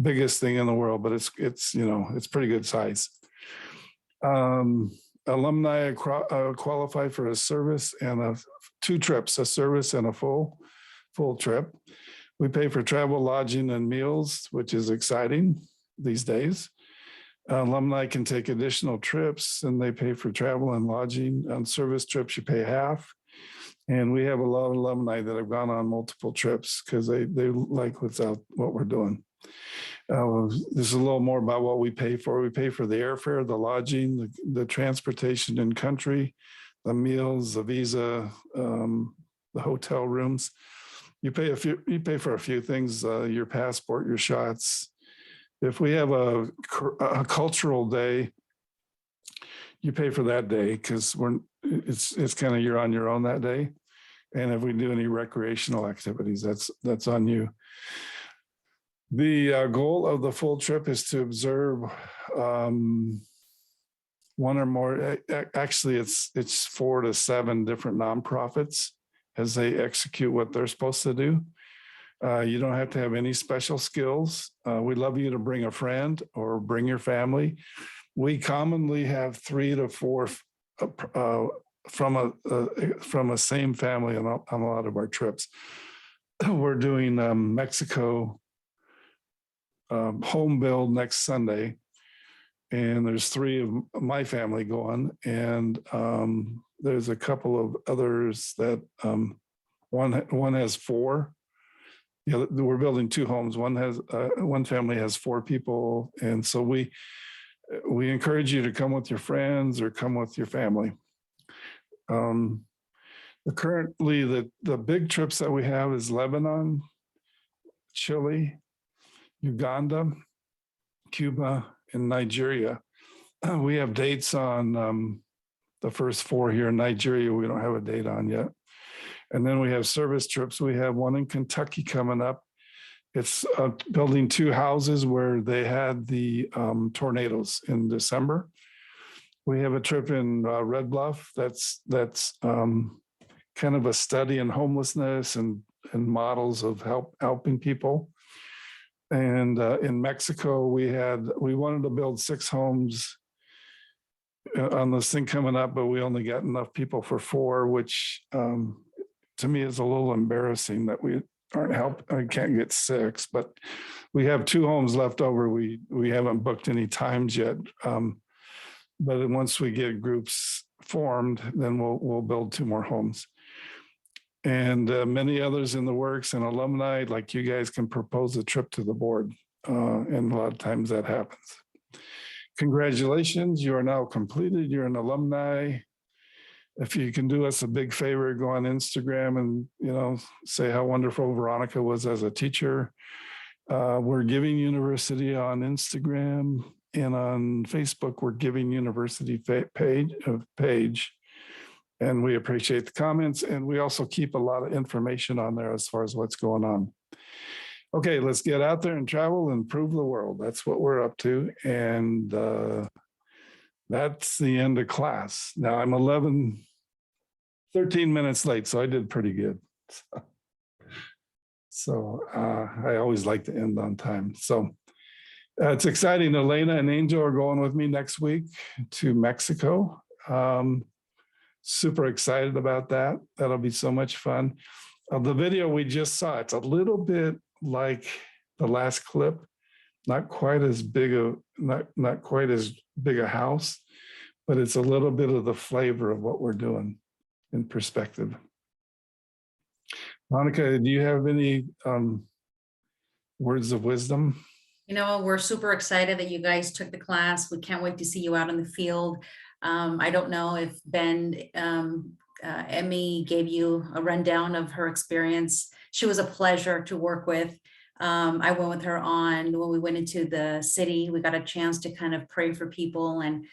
biggest thing in the world, but it's pretty good size. Alumni qualify for a service and 2 trips, a service and a full trip. We pay for travel, lodging, and meals, which is exciting these days. Alumni can take additional trips, and they pay for travel and lodging. On service trips, you pay half. And we have a lot of alumni that have gone on multiple trips because they like what we're doing. This is a little more about what we pay for. We pay for the airfare, the lodging, the transportation in country, the meals, the visa, the hotel rooms. You pay for a few things, your passport, your shots. If we have a cultural day, you pay for that day because it's kind of you're on your own that day. And if we do any recreational activities, that's on you. The goal of the full trip is to observe one or more. Actually, it's 4 to 7 different nonprofits as they execute what they're supposed to do. You don't have to have any special skills. We'd love you to bring a friend or bring your family. We commonly have 3 to 4 from a same family on a lot of our trips. We're doing Mexico home build next Sunday, and there's 3 of my family going, and there's a couple of others that one has 4. We're building 2 homes. One family has 4 people, and so we encourage you to come with your friends or come with your family. Currently, the big trips that we have is Lebanon, Chile, Uganda, Cuba, and Nigeria. We have dates on the first 4 here. In Nigeria, we don't have a date on yet. And then we have service trips. We have one in Kentucky coming up. It's building 2 houses where they had the tornadoes in December. We have a trip in Red Bluff. That's kind of a study in homelessness and models of helping people. And in Mexico, we wanted to build 6 homes on this thing coming up, but we only got enough people for 4, which to me is a little embarrassing that we can't get 6, but we have 2 homes left over. We haven't booked any times yet. But once we get groups formed, then we'll build 2 more homes. And many others in the works, and alumni like you guys can propose a trip to the board. And a lot of times that happens. Congratulations, you are now completed. You're an alumni. If you can do us a big favor, go on Instagram and say how wonderful Veronica was as a teacher. We're Giving University on Instagram, and on Facebook, we're Giving University page. And we appreciate the comments. And we also keep a lot of information on there as far as what's going on. Okay, let's get out there and travel and improve the world. That's what we're up to. And that's the end of class. Now I'm 13 minutes late, so I did pretty good. So I always like to end on time. So it's exciting. Elena and Angel are going with me next week to Mexico. Super excited about that. That'll be so much fun. The video we just saw, it's a little bit like the last clip, not quite as big a house, but it's a little bit of the flavor of what we're doing in perspective. Monica, do you have any words of wisdom? You know, we're super excited that you guys took the class. We can't wait to see you out in the field. I don't know if Ben, Emmy gave you a rundown of her experience. She was a pleasure to work with. I went with her on when we went into the city. We got a chance to kind of pray for people, and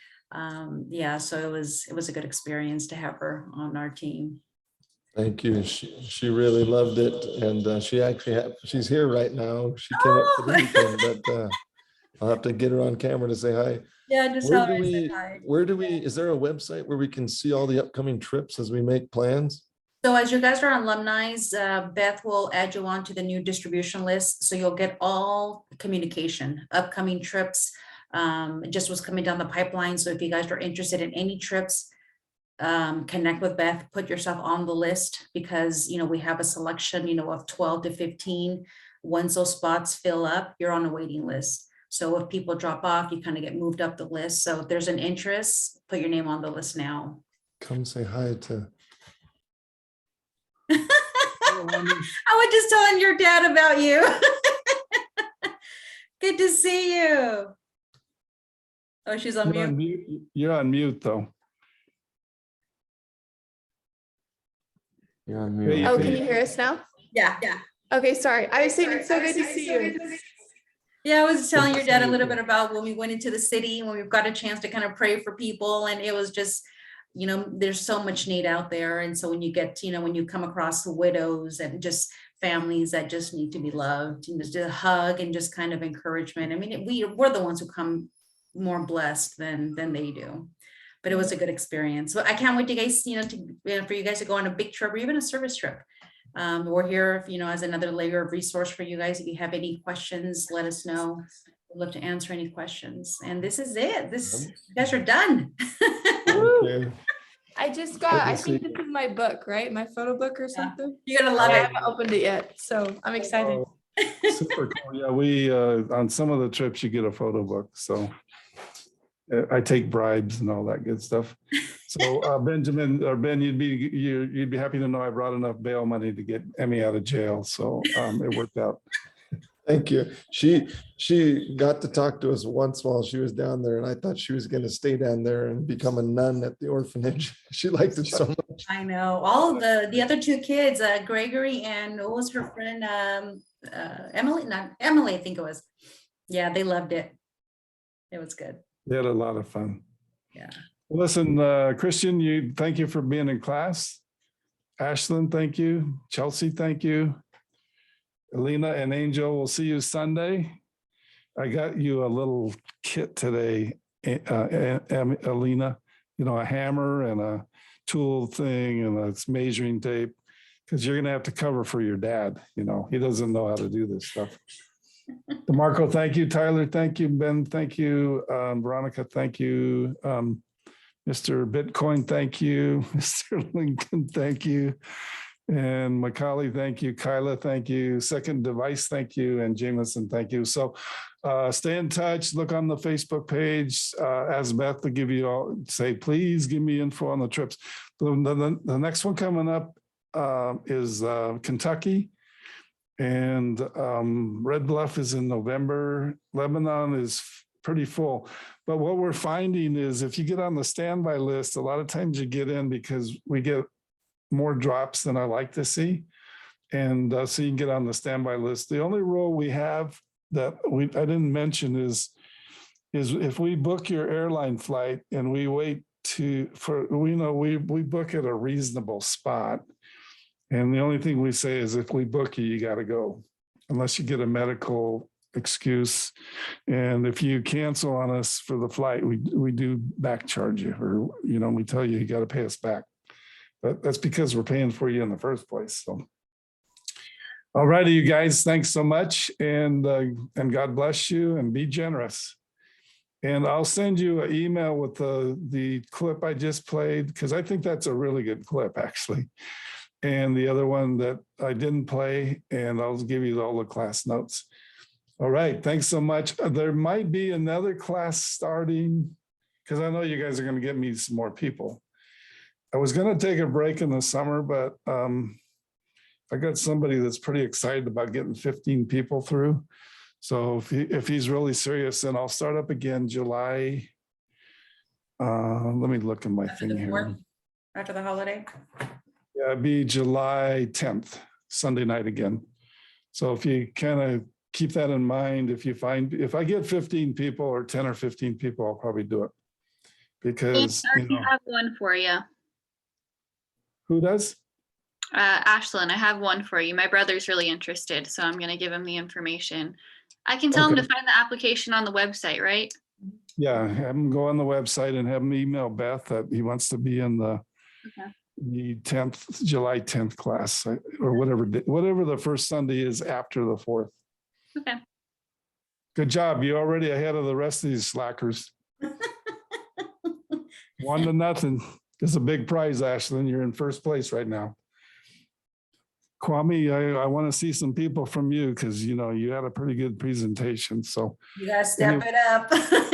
yeah, so it was a good experience to have her on our team. Thank you. She really loved it, and she's here right now. She came up for the weekend, but I'll have to get her on camera to say hi. Yeah, just Where do we? Is there a website where we can see all the upcoming trips as we make plans? So as you guys are alumni, Beth will add you on to the new distribution list. So you'll get all communication, upcoming trips. It just was coming down the pipeline. So if you guys are interested in any trips, connect with Beth, put yourself on the list, because, you know, we have a selection, you know, of 12 to 15. Once those spots fill up, you're on a waiting list. So if people drop off, you kind of get moved up the list. So if there's an interest, put your name on the list now. Come say hi to. I was just telling your dad about you. Good to see you. Oh, she's on mute. You're on mute, though. You're on mute. Oh, can you hear us now? Yeah. Okay, sorry. I was saying it's so good to see you. Yeah, I was telling your dad a little bit about when we went into the city, when we've got a chance to kind of pray for people, and it was just, you know, there's so much need out there. And so when you get, you know, when you come across the widows and just families that just need to be loved, and just a hug and just kind of encouragement. I mean, we're the ones who come more blessed than they do. But it was a good experience. So I can't wait to guys, you know, for you guys to go on a big trip or even a service trip. We're here, you know, as another layer of resource for you guys. If you have any questions, let us know. We'd love to answer any questions. And this is it. You guys are done. Okay. I just got, I think this is my book, right? My photo book or something. You're gonna love I it. haven't opened it yet, so I'm excited. Super cool. Yeah, we on some of the trips you get a photo book. So I take bribes and all that good stuff. So Benjamin or Ben, you'd be happy to know I brought enough bail money to get Emmy out of jail. So it worked out. Thank you. She got to talk to us once while she was down there, and I thought she was going to stay down there and become a nun at the orphanage. She liked it so much. I know. All the other two kids, Gregory and what was her friend, Emily? Not Emily, I think it was. Yeah, they loved it. It was good. They had a lot of fun. Yeah. Listen, Christian, thank you for being in class. Ashlyn, thank you. Chelsea, thank you. Alina and Angel, we'll see you Sunday. I got you a little kit today, Alina, you know, a hammer and a tool thing and a measuring tape, because you're going to have to cover for your dad. You know, he doesn't know how to do this stuff. DeMarco, thank you. Tyler, thank you. Ben, thank you. Veronica, thank you. Mr. Bitcoin, thank you. Mr. Lincoln, thank you. And Macaulay, thank you. Kyla, thank you. Second Device, thank you. And Jameson, thank you. So stay in touch. Look on the Facebook page. Ask Beth to give you all, say, please give me info on the trips. The next one coming up is Kentucky. And Red Bluff is in November. Lebanon is pretty full. But what we're finding is if you get on the standby list, a lot of times you get in because we get more drops than I like to see. And so you can get on the standby list. The only rule we have that I didn't mention is if we book your airline flight and we wait we book at a reasonable spot. And the only thing we say is if we book you, you got to go unless you get a medical excuse. And if you cancel on us for the flight, we do back charge you, or, you know, we tell you got to pay us back. But that's because we're paying for you in the first place. So, all righty, you guys, thanks so much. And God bless you and be generous. And I'll send you an email with the clip I just played, because I think that's a really good clip, actually. And the other one that I didn't play, and I'll give you all the class notes. All right, thanks so much. There might be another class starting, because I know you guys are going to get me some more people. I was going to take a break in the summer, but I got somebody that's pretty excited about getting 15 people through. So if he's really serious, then I'll start up again July. Let me look at my After thing the here. 4th, after the holiday. Yeah, it'd be July 10th, Sunday night again. So if you kind of keep that in mind, if I get 15 people or 10 or 15 people, I'll probably do it. Because, I already have one for you. Who does? Ashlyn, I have one for you. My brother's really interested, so I'm going to give him the information. I can tell him to find the application on the website, right? Yeah, have him go on the website and have him email Beth that he wants to be in the 10th, July 10th class or whatever the first Sunday is after the 4th. Okay. Good job. You're already ahead of the rest of these slackers. 1-0 is a big prize, Ashlyn. You're in first place right now. Kwame, I want to see some people from you because, you know, you had a pretty good presentation. So You gotta step it up.